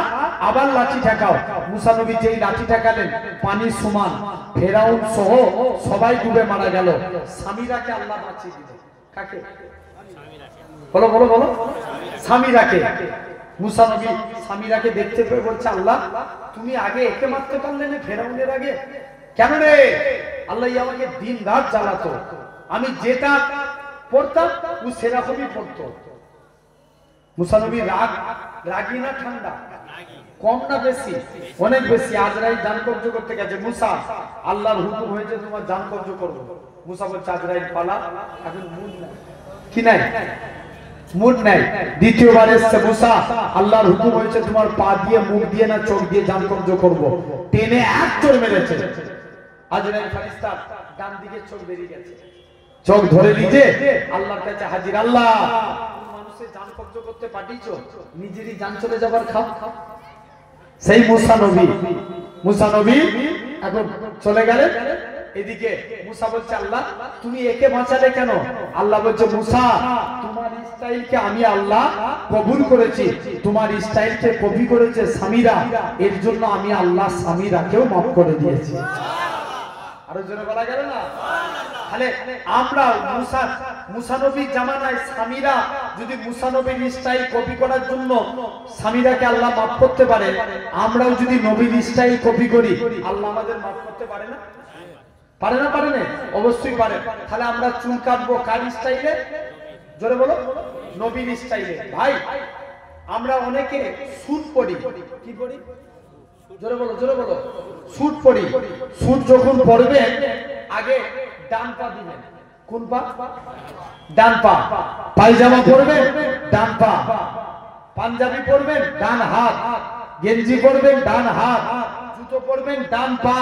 আবার লাঠি ঠেকাও। মুসা নবী যেই লাঠি ঠেকালেন পানি সমান, ফেরাউন সহ সবাই ডুবে মারা গেল। স্বামীরাকে আল্লাহ বাঁচিয়ে দিল। কাকে? বলো বলো বলো, স্বামীরাকে। মুসা নবী স্বামীরাকে দেখতে পেয়ে বলছে আল্লাহ তুমি আগে একে মারতে পারলে না ফেরাউনের আগে? কেন রে? আল্লাহ আমাকে দিন রাত জ্বালাতো, আমি যেটা পড়তাম ও সেরকমই পড়তো। মুসা নবী রাগী না ঠান্ডা? কম না বেশি? অনেক বেশি। আজরাইল জান কবজ করতে গেছে, মুসা আল্লাহর হুকুম হয়েছে তোমার জান কবজ করবো। মুসা বলছে আজরাইল পালা, এখন মুড নাই, কি নাই মুড নাই। দ্বিতীয়বার এসছে মুসা আল্লাহর হুকুম হয়েছে তোমার পা দিয়ে মুখ দিয়ে না চোখ দিয়ে জান কবজ করবো। টেনে এক চোর মেরেছে, আজরাইল ফেরেশতা ডান দিকে চোখ বেরিয়ে গেছে, চোখ ধরে নিতে আল্লাহর কাছে হাজির। আল্লাহ মানুষের জান কবজ করতে পাঠিয়েছো, নিজেরই জান চলে যাবার খাও। সেই মুসা নবী এখন চলে গেলেন। এদিকে মুসা বলছে আল্লাহ তুমি একে বাঁচালে কেন? আল্লাহ বলছে মুসা তোমার স্টাইলকে আমি আল্লাহ কবুল করেছি, তোমার স্টাইলকে কপি করেছে স্বামীরা, এর জন্য আমি আল্লাহ স্বামীরাকেও মাফ করে দিয়েছি। আরো জোরে বলা গেল না? তাহলে আমরা মুসা নবীর জামানায় স্বামীরা যদি মুসা নবীর স্টাইল কপি করার জন্য স্বামীরাকে আল্লাহ মাফ করতে পারে, আমরাও যদি নবীর স্টাইল কপি করি আল্লাহ আমাদের মাফ করতে পারে না? পারে না? পারে না? অবশ্যই পারে। তাহলে আমরা চুল কাটবো কার স্টাইলে? জোরে বলো, নবীর স্টাইলে। ভাই আমরা অনেকে স্যুট পরি, কি পরি? জোরে বলো, জোরে বলো, স্যুট পরি। স্যুট যখন পরবে আগে ডান পা দিবেন। কোন পা? ডান পা। পায়জামা পরবেন ডান পা, পাঞ্জাবি পরবেন ডান হাত, গেঞ্জি পরবেন ডান হাত, জুতো পরবেন ডান পা,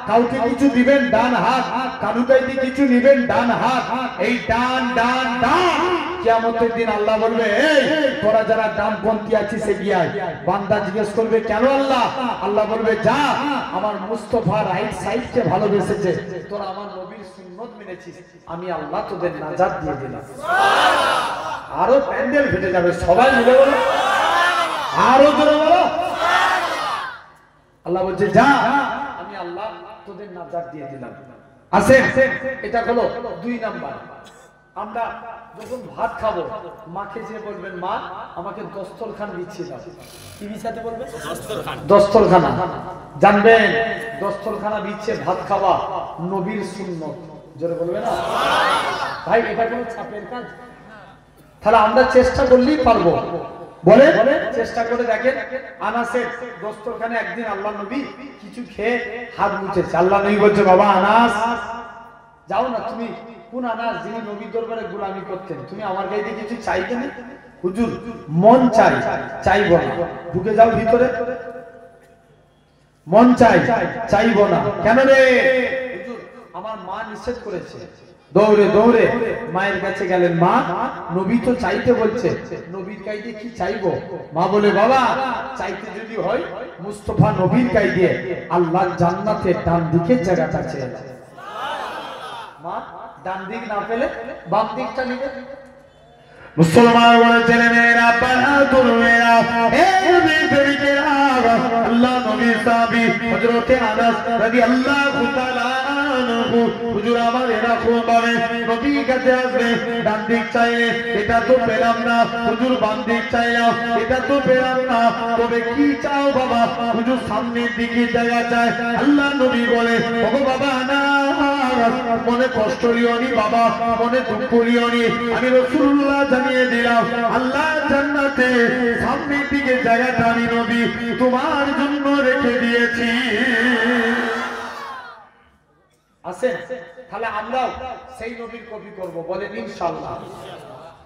কাউকে কিছু দিবেন ডান হাত, কানুটাইতে কিছু নিবেন ডান হাত। এই ডান ডান ডান, কিয়ামতের দিন আল্লাহ বলবে এই তোরা যারা ডানপন্থী আছিস এগিয়ে আয়। বান্দা জিজ্ঞেস করবে কেন আল্লাহ? আল্লাহ বলবে যা আমার মুস্তাফা রাইট সাইডকে ভালোবেসেছে, তোরা আমার নবীর সুন্নত মেনেছিস, আমি আল্লাহ তোদের নাজাত দিয়ে দিলাম। আরো প্যান্ডেল ফেটে যাবে, সবাই মিলে বলো, আরো জোরে বলো। আল্লাহ বলছে যা আমি আল্লাহ তোদের নাজাত দিয়ে দিলাম। আসেন, এটা হলো 2 নাম্বার। আমরা যখন ভাত খাবো মাকে যে বলবেন মা আমাকে দস্তরখান বিছিয়ে দাও। কি বিছাতে বলবে? দস্তরখানা। জানবেন দস্তরখানা বিছিয়ে ভাত খাওয়া নবীর সুন্নত। জোরে বলবে না ভাই, এটা কোনো চাপের কাজ? তাহলে আমরা চেষ্টা করলেই পারবো। বলে চেষ্টা করে দেখেন। আনাসের দস্তরখানে একদিন আল্লাহ নবী কিছু খেয়ে হাত মুছেছে। আল্লাহ নবী বলছে বাবা আনাস যাও না, তুমি কোন আনাস যিনি নবীর দরবারে গোলামি করতেন, তুমি আমার গায়ে দিয়ে কিছু চাইবে না? হুজুর মন চাই, চাইবো না। ঢুকে যাও ভিতরে। মন চাই, চাইবো না। কেন রে? হুজুর আমার মা নিষেধ করেছে। দৌড়ে দৌড়ে মায়ের কাছে গেলেন। মা নবী তো চাইতে বলছে, নবীর কাইদে কি চাইবো? মা বলে বাবা চাইতে যদি হয় মুস্তাফা নবীর কাইদে আল্লাহ জান্নাতের ডান দিকের জায়গাটা চেয়ে নেয়। মা ডান দিক না পেলে বাম দিকটা নিবে। মুসলমান বলে ছেলে মেয়েরা পাড়া তরুণেরা আল্লাহ নবী সাহাবী হযরত আনাস রাদিয়াল্লাহু তাআলা আনহু হুজুর আমার এরকম ভাবে নবী কাছে আসবে ডান দিক চাইলে এটা তো পেলাম না হুজুর বাম দিক চাইলাম এটা তো পেলাম না তবে কি চাও বাবা হুজুর সামনের দিকে জায়গা চায় আল্লাহ নবী বলে ওগো বাবা না মনে কষ্ট লিওনি বাবা মনে দুঃখ লিওনি আমি রাসূলুল্লাহ জানিয়ে দিলাম আল্লাহ জান্নাতে সামনের দিকে জায়গাটা আমি নবী তোমার জন্য রেখে দিয়েছি আছেন তাহলে আমরাও সেই নবীর কপি করব বলেন ইনশাআল্লাহ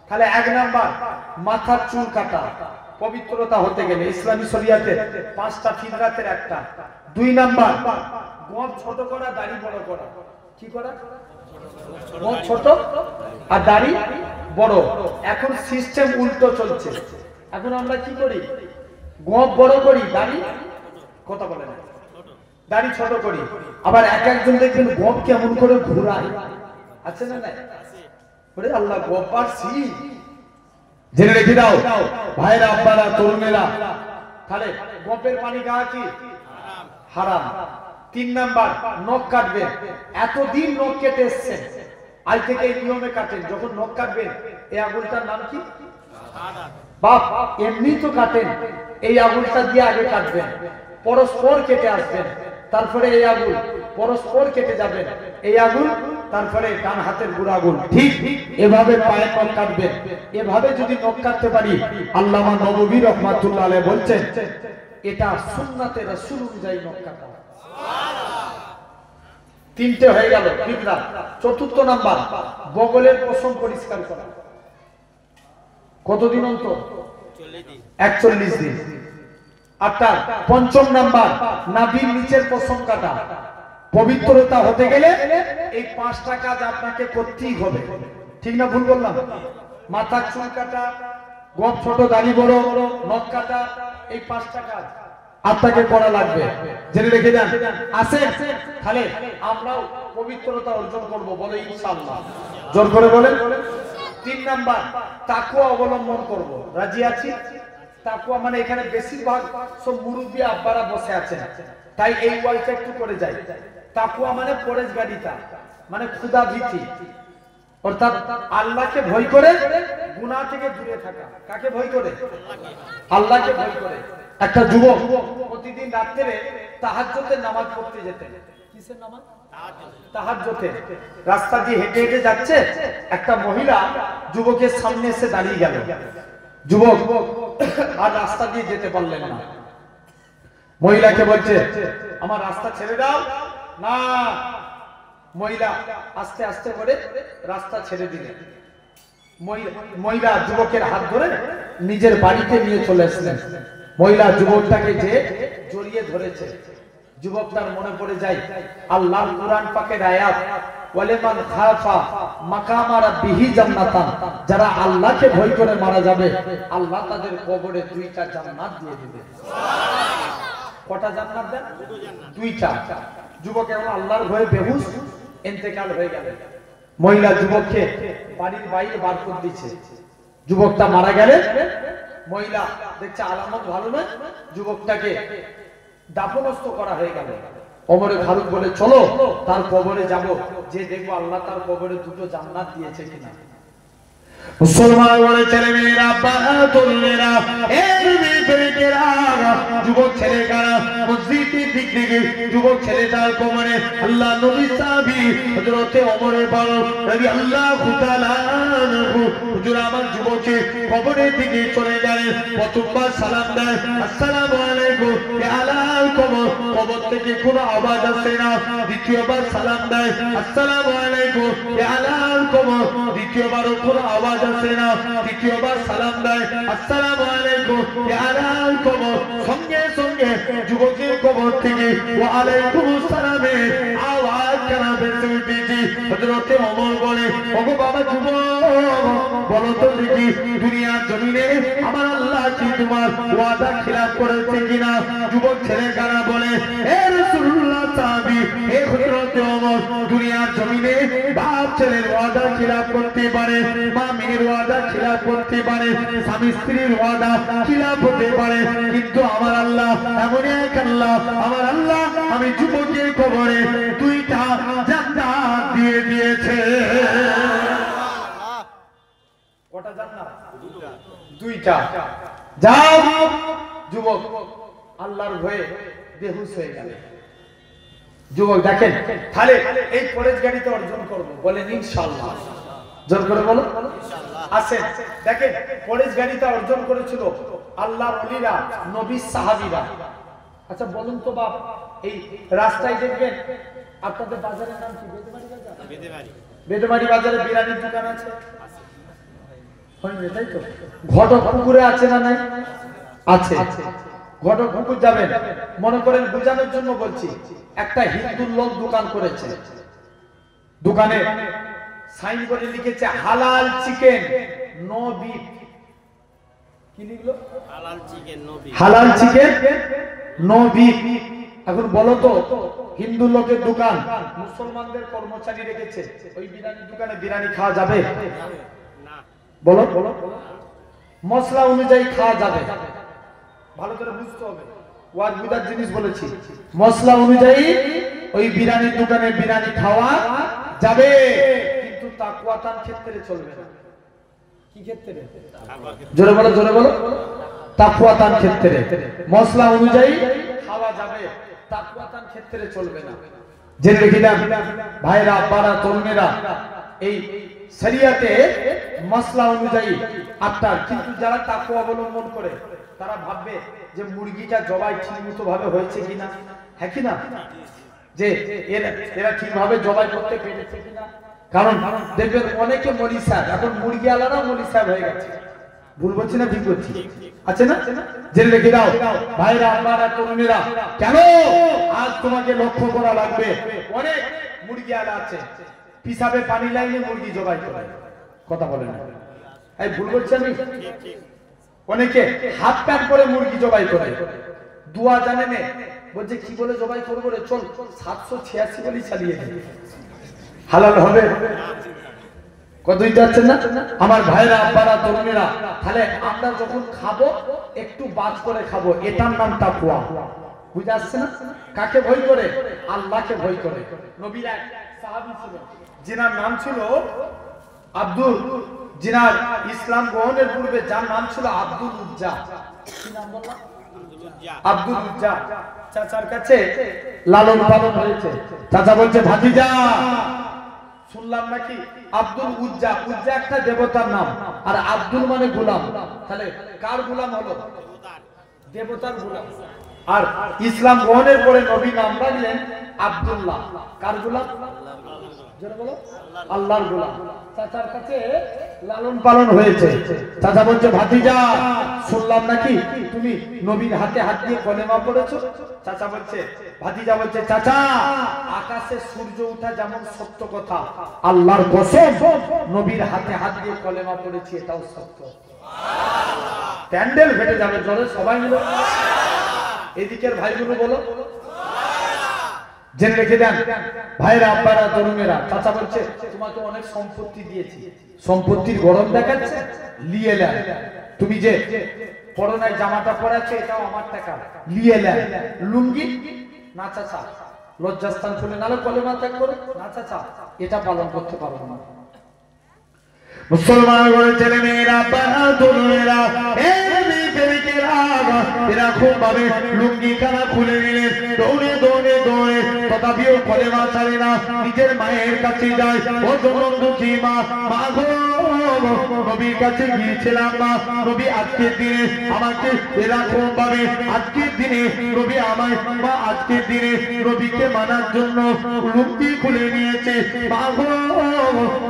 তাহলে এক নাম্বার মাথার চুল কাটা পবিত্রতা হতে গেলে ইসলামী শরিয়াতে 5টা ফিতরাতের একটা দুই নাম্বার গোঁফ ছোট করা দাড়ি বড় করা কি করা গোঁফ ছোট আর দাড়ি বড় এখন সিস্টেম উল্টো চলছে এখন আমরা কি করি গোঁফ বড় করি দাড়ি কথা বলে না দাড়ি ছোট করি আবার এক একজন দেখবেন গোঁফ কেমন করে ঘোরায় আছে না না ওরে আল্লাহ গোঁফ পারছি জেনে রেখে দাও ভাইরা আব্বারা তরুণেরা তাহলে গোঁফের পানি খাওয়া কি হারাম তিন নাম্বার নখ কাটবেন এতদিন নখ কেটে এসছেন আজ থেকে এই নিয়মে কাটেন যখন নখ কাটবেন এই আঙুলটার নাম কি বাপ এমনি তো কাটেন এই আঙুলটা দিয়ে আগে কাটবেন পরস্পর কেটে আসবেন তারপরে এই আঙুল পরস্পর কেটে যাবেন এই আঙুল তারপরে ডান হাতের বুড়া আঙুল ঠিক এভাবে পায়ে নখ কাটবেন এভাবে যদি নখ কাটতে পারি আল্লামা নববী রহমাতুল্লাহ আলাইহি বলছেন এটা সুন্নাতে রাসূল অনুযায়ী নখ কাটা তিনটে হয়ে গেল ফিতরা চতুর্থ নাম্বার বগলের পশম পরিষ্কার করা কতদিন অন্তর 41 দিন আটটা পঞ্চম নাম্বার নাভির নিচের পশম কাটা পবিত্রতা হতে গেলে এই 5টা কাজ আপনাকে করতেই হবে ঠিক না ভুল বললাম মাথার চুল কাটা গোঁফ ছোট দাড়ি বড় নখ কাটা এই 5টা কাজ আপনাকে করা লাগবে জেনে রেখে যান আছে তাহলে আমরাও পবিত্রতা অর্জন করব বলে ইনশাআল্লাহ জোর করে বলেন তিন নাম্বার তাকওয়া অবলম্বন করব রাজি আছি তাকওয়া মানে এখানে বেশিরভাগ সব মুরব্বি আব্বারা বসে আছেন তাই এই ওয়ালটা একটু করে যাই তাকওয়া মানে পরেশগারিতা মানে খোদা ভীতি অর্থাৎ আল্লাহকে ভয় করে গুনাহ থেকে দূরে থাকা কাকে ভয় করে আল্লাহকে ভয় করে একটা যুবক প্রতিদিন রাতে তাহাজ্জুদের নামাজ পড়তে যেতেন কিসের নামাজ তাহাজ্জুদের রাস্তা দিয়ে হেঁটে হেঁটে যাচ্ছে একটা মহিলা যুবকের সামনে এসে দাঁড়িয়ে গেল যুবক আর রাস্তা দিয়ে যেতে পারলেন না মহিলাকে বলছে আমার রাস্তা ছেড়ে দাও না মহিলা আস্তে আস্তে করে রাস্তা ছেড়ে দিলেন মহিলা যুবকের হাত ধরে নিজের বাড়িতে নিয়ে চলে আসলেন মহিলা যুবকটাকে যে জড়িয়ে ধরেছে যুবকটার মনে পড়ে যায় আল্লাহর কুরআন পাকের আয়াত ওয়ালিমান খাফা মাকাম রাব্বিহি জান্নাতান যারা আল্লাহকে ভয় করে মারা যাবে আল্লাহ তাদের কবরে 2টা জান্নাত দিয়ে দিবে সুবহানাল্লাহ কটা জান্নাত দেন 2টা যুবক এখন আল্লাহর ভয়ে বেহুশ ইন্তেকাল হয়ে গেল মহিলা যুবককে বাড়ির বাইরে বার করে দিয়েছে যুবকটা মারা গেলে মহিলা দেখছে আলামত ভালো নয় যুবকটাকে দাফনস্থ করা হয়ে গেল ওমর ফারুক বলে চলো তার কবরে যাব যে দেখবো আল্লাহ তার কবরে 2টো জান্নাত দিয়েছে কিনা মুসলমান বলে ছেলে মেয়েরা তরুণেরা যুবক ছেলেরা মসজিদের দিক থেকে যুবক ছেলেটার কবরে আল্লাহ নবী সাহাবী হযরত ওমর ফারুক রাদিয়াল্লাহু তাআলা আনহু হুজুর আমার যুবকের কবরের দিকে চলে গেলেন প্রথমবার সালাম দেয় আসসালামু আলাইকুম ইয়া আলাল কবর কবর থেকে কোনো আওয়াজ আসে না দ্বিতীয়বার সালাম দেয় আসসালামু আলাইকুম ইয়া আলাল কবর দ্বিতীয়বারও কোনো আওয়াজ আসে না তৃতীয়বার সালাম দেয় আসসালামু আলাইকুম ইয়া আলাল কবর সঙ্গে সঙ্গে যুবকের কবর থেকে ওয়া আলাইকুম আসসালামের আওয়াজ কানা ভেসে উঠেছে হযরত ওমর বলে ওগো বাবা যুবক বলো তো দেখি দুনিয়ার জমিনে আমার আল্লাহ কি তোমার ওয়াদা খিলাফ করেছে কিনা যুবক ছেলে কানা বলে হে রাসূলুল্লাহ সাহাবী হে হযরত ওমর দুনিয়ার জমিনে বাপ ছেলের ওয়াদা খিলাফ করতে পারে মা মেয়ের ওয়াদা ওয়াদা খিলাফ করতে পারে, স্বামী স্ত্রীর ওয়াদা খিলাফ হতে পারে, কিন্তু আমার আল্লাহ এমন এক আল্লাহ, আমার আল্লাহ আমি যুবকের কবরে 2টা জান্নাত দিয়ে দিয়েছে। কটা জান্নাত? 2টা। যাও যুবক, আল্লাহর ভয়ে বেহুশ হয়ে গেল। যুবক দেখেন, তাহলে এই ফরেজ গাড়িতে অর্জন করব, বলেন ইনশাআল্লাহ। জোর করে বলো ইনশাআল্লাহ। আসেন দেখেন, ফরেজ গাড়িতে অর্জন করেছিল আল্লাহর ওলিরা, নবী সাহাবীরা। আচ্ছা বলুন তো বাপ, এই রাস্তায় দেখবেন আপনাদের বাজারের নাম কি? বেদবাড়ি বাজার। বেদবাড়ি বাজারে বিরিয়ানির দোকান আছে, তাই তো? ঘটক পুকুরে আছে না নাই? আছে। ঘটক পুকুর যাবেন, মনে করেন বোঝানোর জন্য বলছি, একটা হিন্দু লোক দোকান করেছে, দোকানে সাইন করে লিখেছে হালাল চিকেন নো বিফ। কি লিখলো? হালাল চিকেন নো বিফ। হালাল চিকেন নো বিফ। এখন বলো তো, হিন্দু লোকের দোকান, মুসলমানদের কর্মচারী রেখেছে, ওই বিরিয়ানির দোকানে বিরিয়ানি খাওয়া যাবে? বলো বলো। মশলা অনুযায়ী খাওয়া যাবে, ভালো করে বুঝতে হবে, ওয়াজ বুঝার জিনিস বলেছি। মশলা অনুযায়ী ওই বিরিয়ানির দোকানে বিরিয়ানি খাওয়া যাবে, কিন্তু তাকওয়াতান ক্ষেত্রে চলবে না। কি ক্ষেত্রে? জোরে বলো, জোরে বলো। তাকওয়াতান ক্ষেত্রে মশলা অনুযায়ী খাওয়া যাবে, তাকওয়াতান ক্ষেত্রে চলবে না। জেনে রেখে দেন ভাইরা, আব্বারা, তরুণেরা, এই শরিয়াতে মশলা অনুযায়ী আপনার, কিন্তু যারা তাকওয়া অবলম্বন করে তারা ভাববে যে মুরগিটা জবাই ঠিকমতো ভাবে হয়েছে কিনা, হ্যাঁ কিনা, যে এরা ঠিকভাবে জবাই করতে পেরেছে কিনা। কারণ দেখবেন অনেকে মলি সাহেব, এখন মুরগি আলাদা মলি সাহেব হয়ে গেছে। ভুল বলছি না ঠিক বলছি? আছে না? জেনে রেখে দাও ভাইরা, আপনারা, তরুণেরা, কেন আজ তোমাকে লক্ষ্য করা লাগবে। অনেক মুরগি আলা আছে, পিসাবে পানি লাইনে মুরগি জবাই করে, কথা বলেন না, এই ভুল বলছি আমি? অনেকে হাত প্যাক করে মুরগি জবাই করে, দুয়া জানে না, বলছে কি বলে জবাই করবো রে, চল 786 বলেই চালিয়ে দিই, হালাল হবে। কতই যাচ্ছেন না আমার ভাইরা, আব্বারা, তরুণেরা? তাহলে আমরা যখন খাবো একটু বাজ করে খাবো, এটার নাম তাকওয়া। বুঝে আসছে না? কাকে ভয় করে? আল্লাহকে ভয় করে। নবীর এক সাহাবী ছিল, যিনার নাম ছিল আব্দুল, যিনার ইসলাম গ্রহণের পূর্বে যার নাম ছিল আব্দুল উজ্জা। কি নাম বললাম? আব্দুল উজ্জা। চাচার কাছে লালন পালন হয়েছে। চাচা বলছে, ভাতিজা শুনলাম নাকি আব্দুল উজ্জা, উজ্জা একটা দেবতার নাম, আর আব্দুল মানে গোলাম। তাহলে কার গোলাম হলো? দেবতার গোলাম। আর ইসলাম গ্রহণের পরে নবী নাম রাখলেন আব্দুল্লাহ। কার গোলাম? জোরে বলো, আল্লাহর গোলাম। চাচার কাছে লালন পালন হয়েছে। চাচা বলছে, ভাতিজা শুনলাম নাকি তুমি নবীর হাতে হাত দিয়ে কলেমা পড়েছো। চাচা বলছে, ভাতিজা বলছে, চাচা আকাশে সূর্য ওঠা যেমন সত্য কথা, আল্লাহর কসম নবীর হাতে হাত দিয়ে কলেমা পড়েছি, এটাও সত্য। প্যান্ডেল ফেটে যাবে জোরে, সবাই মিলে এদিকের ভাইগুলো বলো। জেনে রেখে দেন ভাইরা, আব্বারা, তরুণেরা। চাচা বলছে, তোমাকে অনেক সম্পত্তি দিয়েছি, সম্পত্তির গরম দেখাচ্ছে, লিয়ে নেন। তুমি যে করোনায় জামাটা পরাচ্ছে, এটাও আমার টাকা, লিয়ে নেন। লুঙ্গি না চাচা, লজ্জাস্থান খুলে নালে কলেমা ত্যাগ করে, না চাচা এটা পালন করতে পারবো না। মুসলমান করে ছেলে মেয়েরা, আব্বারা, তরুণেরা, এরা খুব ভাবে লুঙ্গি খানা খুলে নিলেন, দৌড়ে দৌড়ে দৌড়ে, তথাপিও কলেমা ছাড়ে না, নিজের মায়ের কাছে যায়। ও জনম দুঃখী মা, মা গো, নবীর কাছে গিয়েছিলাম মা, নবী আজকের দিনে আমাকে এরকম ভাবে, আজকের দিনে নবী আমায়, মা আজকের দিনে নবীকে মানার জন্য লুঙ্গি খুলে নিয়েছে। মা গো,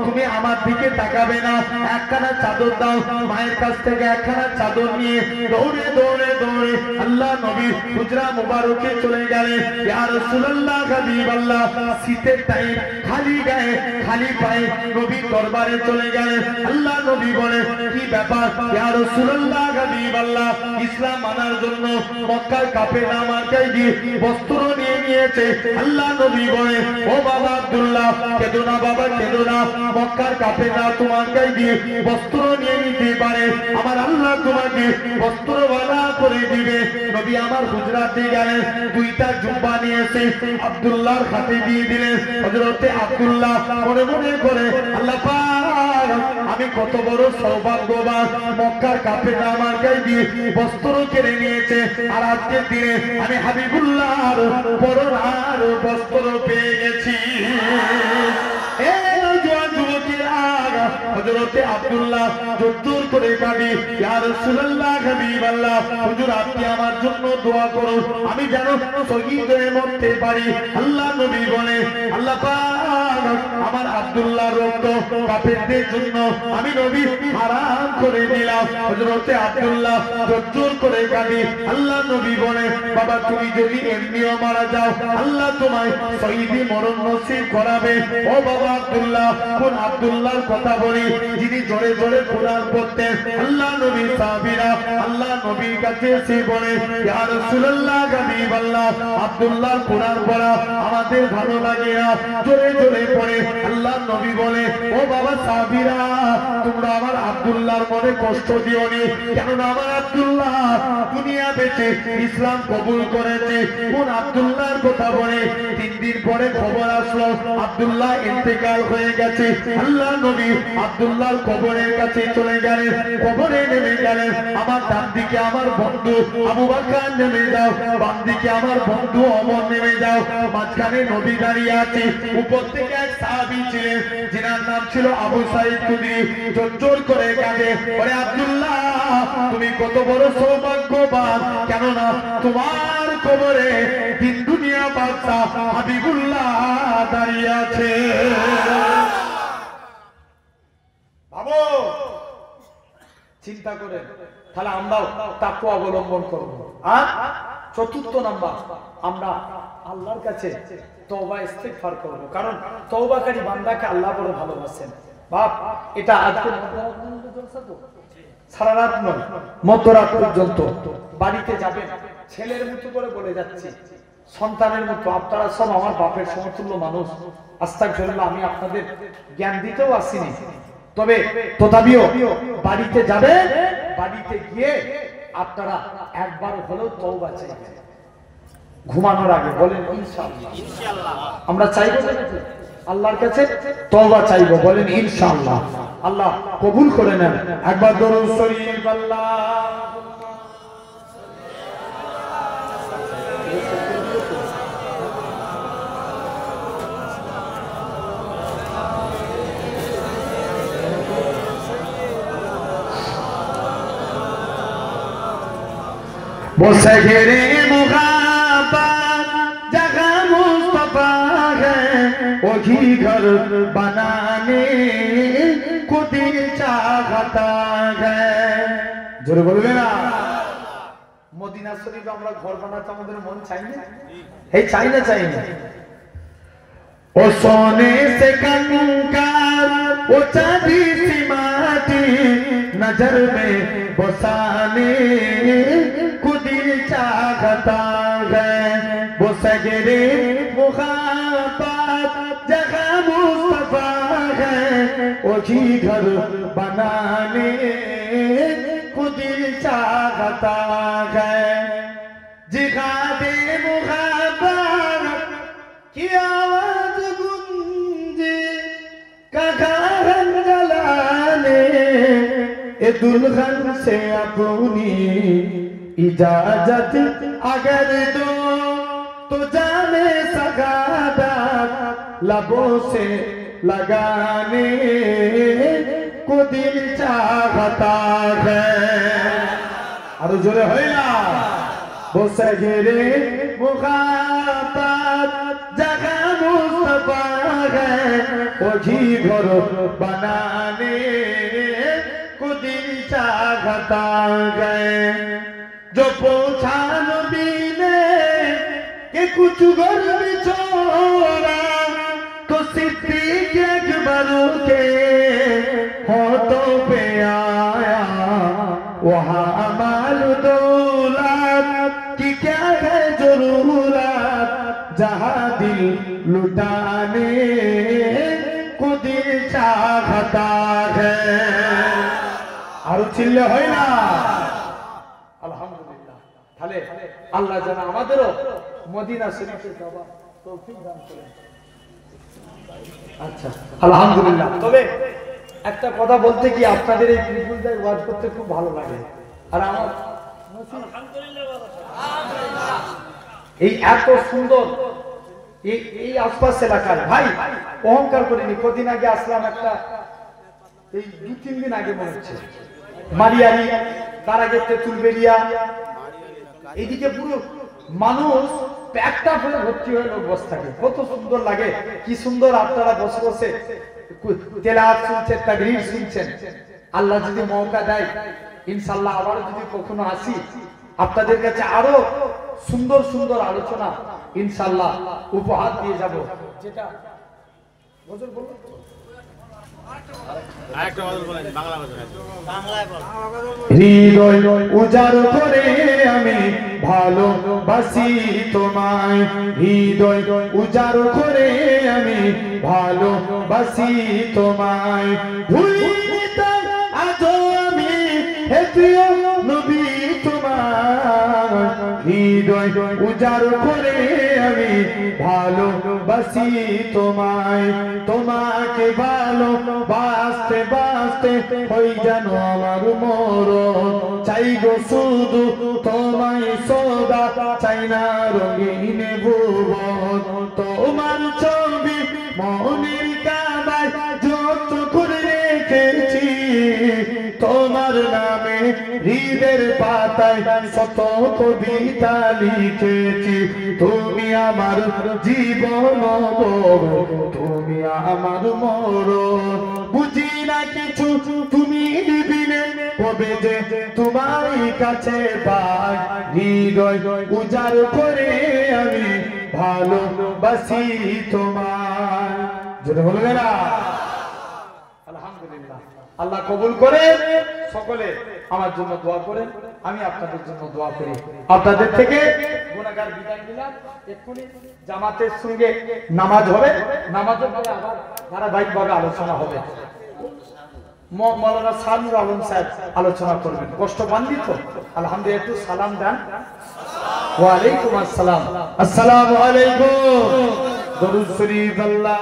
তুমি আমার দিকে তাকাবে না, একখানা চাদর দাও। মায়ের কাছ থেকে একখানা চাদর নিয়ে দৌড়ে দৌড়ে দৌড়ে আল্লাহ নবী হুজরা মুবারকে চলে গেলেন। ইয়া রাসূলুল্লাহ, হাবিবাল্লাহ, শীতের টাইম, খালি গায়ে খালি পায়ে নবীর দরবারে চলে গেলেন। আল্লাহ নবী বলে, কি ব্যাপার ইয়া রাসূলুল্লাহ হাবিবাল্লাহ ইসলাম মানার জন্য মক্কার কাফেররা মার্কায় দিয়ে বস্ত্র নিয়ে নিয়েছে আল্লাহ নবী বলে ও বাবা আব্দুল্লাহ কেঁদো না বাবা কেঁদো না মক্কার কাফেররা তোমার গায়ে দিয়ে বস্ত্র নিয়ে নিতে পারে আমার আল্লাহ তোমাকে বস্ত্রওয়ালা করে দিবে নবী আমার হুজরাতে গেলেন দুইটা জুব্বা নিয়ে এসে আব্দুল্লাহর হাতে দিয়ে দিলেন হযরতে আব্দুল্লাহ মনে মনে করে আল্লাহ পাক আমি কত বড় সৌভাগ্যবান মক্কার কাফেররা আমার গায়ে দিয়ে বস্ত্র কেড়ে নিয়েছে আর আজকের দিনে আমি হাবিবুল্লাহর পরনার বস্ত্র পেয়ে গেছি হযরতে আব্দুল্লাহ জোর করে কাঁদি ইয়া রাসূলুল্লাহ হাবিবাল্লাহ হুজুর আপনি আমার জন্য দোয়া করুন আমি যেন শহীদ হয়ে মরতে পারি আল্লাহ নবী বলে আল্লাহ পাক আমার আব্দুল্লাহর রক্ত কাফেরদের জন্য আমি নবী হারাম করে দিলাম হযরতে আব্দুল্লাহ জোর করে কাঁদি আল্লাহ নবী বলে বাবা তুমি যদি এমনিও মারা যাও আল্লাহ তোমায় শহীদি মরণ নসিব করাবে ও বাবা আব্দুল্লাহ কোন আব্দুল্লাহর কথা বলি যিনি জোরে জোরে কোরআন পড়তেন আল্লাহ নবী সাহাবীরা আল্লাহ নবীর কাছে এসে বলে ইয়া রাসূলুল্লাহ হাবিবাল্লাহ আব্দুল্লাহর কোরআন পড়া আমাদের ভালো লাগে না জোরে জোরে পড়ে আল্লাহ নবী বলে ও বাবা সাহাবীরা তোমরা আমার আব্দুল্লাহর মনে কষ্ট দিওনি কেননা আমার আব্দুল্লাহ দুনিয়া বেঁচে ইসলাম কবুল করেছে কোন আব্দুল্লাহর কথা বলে 3 দিন পরে খবর আসলো আব্দুল্লাহ ইন্তেকাল হয়ে গেছে আল্লাহ নবী আব্দুল্লাহর কবরের কাছে চলে গেলেন কবরে নেমে গেলেন আমার ডান দিকে আমার বন্ধু আবু বকর নেমে যাও বাম দিকে আমার বন্ধু ওমর নেমে যাও মাঝখানে নবী দাঁড়িয়ে আছে উপর থেকে এক সাহাবী ছিলেন যার নাম ছিল আবু সাঈদ খুদরি জোর করে কাঁদে ওরে আব্দুল্লাহ তুমি কত বড় সৌভাগ্যবান কেননা তোমার কবরে দিন দুনিয়া বাদশা হাবিবুল্লাহ দাঁড়িয়ে আছে ভাবো চিন্তা করে তাহলে আমরাও তাকওয়া অবলম্বন করব আর চতুর্থ নাম্বার আমরা আল্লাহর কাছে তওবা ইস্তিগফার করব কারণ তওবাকারী বান্দাকে আল্লাহ বড় ভালোবাসেন বাপ এটা আজকে সারা রাত নয় মধ্যরাত পর্যন্ত বাড়িতে যাবেন ছেলের মতো করে বলে যাচ্ছে সন্তানের মতো আপনারা সব আমার বাপের সমতুল্য মানুষ আস্তাগফিরুল্লাহ আমি আপনাদের জ্ঞান দিতেও আসিনি তবে তথাপিও বাড়িতে যাবে বাড়িতে গিয়ে আপনারা একবার হলেও তওবা চাইবেন ঘুমানোর আগে বলেন ইনশাআল্লাহ আমরা চাইবো আল্লাহর কাছে তওবা চাইবো বলেন ইনশাআল্লাহ আল্লাহ কবুল করে নেন একবার দরুদ শরীফ আল্লাহ বসে ঘেরে মুহাব্বত जगह मुस्तफा है वही घर बनाने को दिल चाहता है जोर बोलबे ना মদিনা শরীফে আমরা ঘর বানাতে আমাদের মন চাই না এই চাই না ओ सोने से कंकर वो चांदी सी माटी नजर में बसाने को दिल चाहता है वो सगरे मुहाब्बत जगह मुस्तफा है वही घर बनाने को दिल चाहता है जिहादे मुहाब्बत की आवाज गूंजे कहां जलाने ए दुल्हन से अपनी इजाजत अगर दो तो जाने सगादत लबों से लगाने को दिल चाहता है अरे जोरे होइला वो सगरे मुहाब्बत जगह मुस्तफा है वही घर बनाने को दिल चाहता है जो पूछा नबी ने कि कुछ घर भी छोड़ा तो सिद्दीक़ अकबर के होठों पे आया वहाँ अमाल दौलत की क्या है जरूरत, जहाँ दिल लुटाने को दिल चाहता है। आरो चिल्ले হয় না আলহামদুলিল্লাহ। তাহলে আল্লাহ যেন আমাদেরও মদিনা শরীফে যাওয়ার তৌফিক দান করেন। আচ্ছা আলহামদুলিল্লাহ। তবে একটা কথা বলতে কি, আপনাদের এই বিপুলদায় ওয়াজ করতে খুব ভালো লাগে। আর আমার এই এত সুন্দর এই আশপাশ এলাকার ভাই অহংকার করিনি, কদিন আগে আসলাম একটা, এই 2-3 দিন আগে মনে হচ্ছে মারিয়ারি, তার আগে তেঁতুলবেড়িয়া, এইদিকে পুরো মানুষ প্যাকটা হয়ে ভর্তি হয়ে লোক বসে থাকে। কত সুন্দর লাগে, কি সুন্দর আপনারা বসে বসে তেলাওয়াত শুনছেন, তাকরীর শুনছেন। আল্লাহ যদি মৌকা দেয় ইনশাআল্লাহ আবার যদি কখনো আসি আপনাদের কাছে আরো সুন্দর সুন্দর আলোচনা ইনশাআল্লাহ উপহার দিয়ে যাব। যেটা গজল বলবো, হৃদয় উজাড় করে আমি ভালোবাসি তোমায়, হৃদয় উজাড় করে আমি ভালোবাসি তোমায়, ভুলিতে আজও আমি হে প্রিয় নবী তোমার, হৃদয় উজাড় করে আমি ভালোবাসি তোমায়, তোমাকে ভালোবাসতে বাসতে হই যেন আমার মরণ, চাই গো শুধু তোমায় সদা, চাই না রঙিন ভুবন, তোমার ছবি মনের কাবায় যত করে রেখেছি, তোমার নামে হৃদের পাতায় শত কবিতা লিখেছি, তুমি আমার জীবন, তুমি আমার মরণ, বুঝি না কিছু তুমি বিনে কবে যে তোমার কাছে পাই, হৃদয় উজাড় করে আমি ভালোবাসি তোমার। যেটা বলবে না আলহামদুলিল্লাহ। আল্লাহ কবুল করে, সকলে আমার জন্য দোয়া করেন, আমি আপনাদের জন্য দোয়া করি। আপনাদের থেকে গুনাহগার বিদায় নিলাম। এক্ষুনি জামাতের সঙ্গে নামাজ হবে, নামাজের পরে আবার ধারাবাহিকভাবে আলোচনা হবে। মৌলানা সানুর আলম সাহেব আলোচনা করবেন। কষ্ট পাননি তো? আলহামদুলিল্লাহ। একটু সালাম দেন। ওয়া আলাইকুম আসসালাম। আসসালামু আলাইকুম। দরুদ শরীফ। আল্লাহ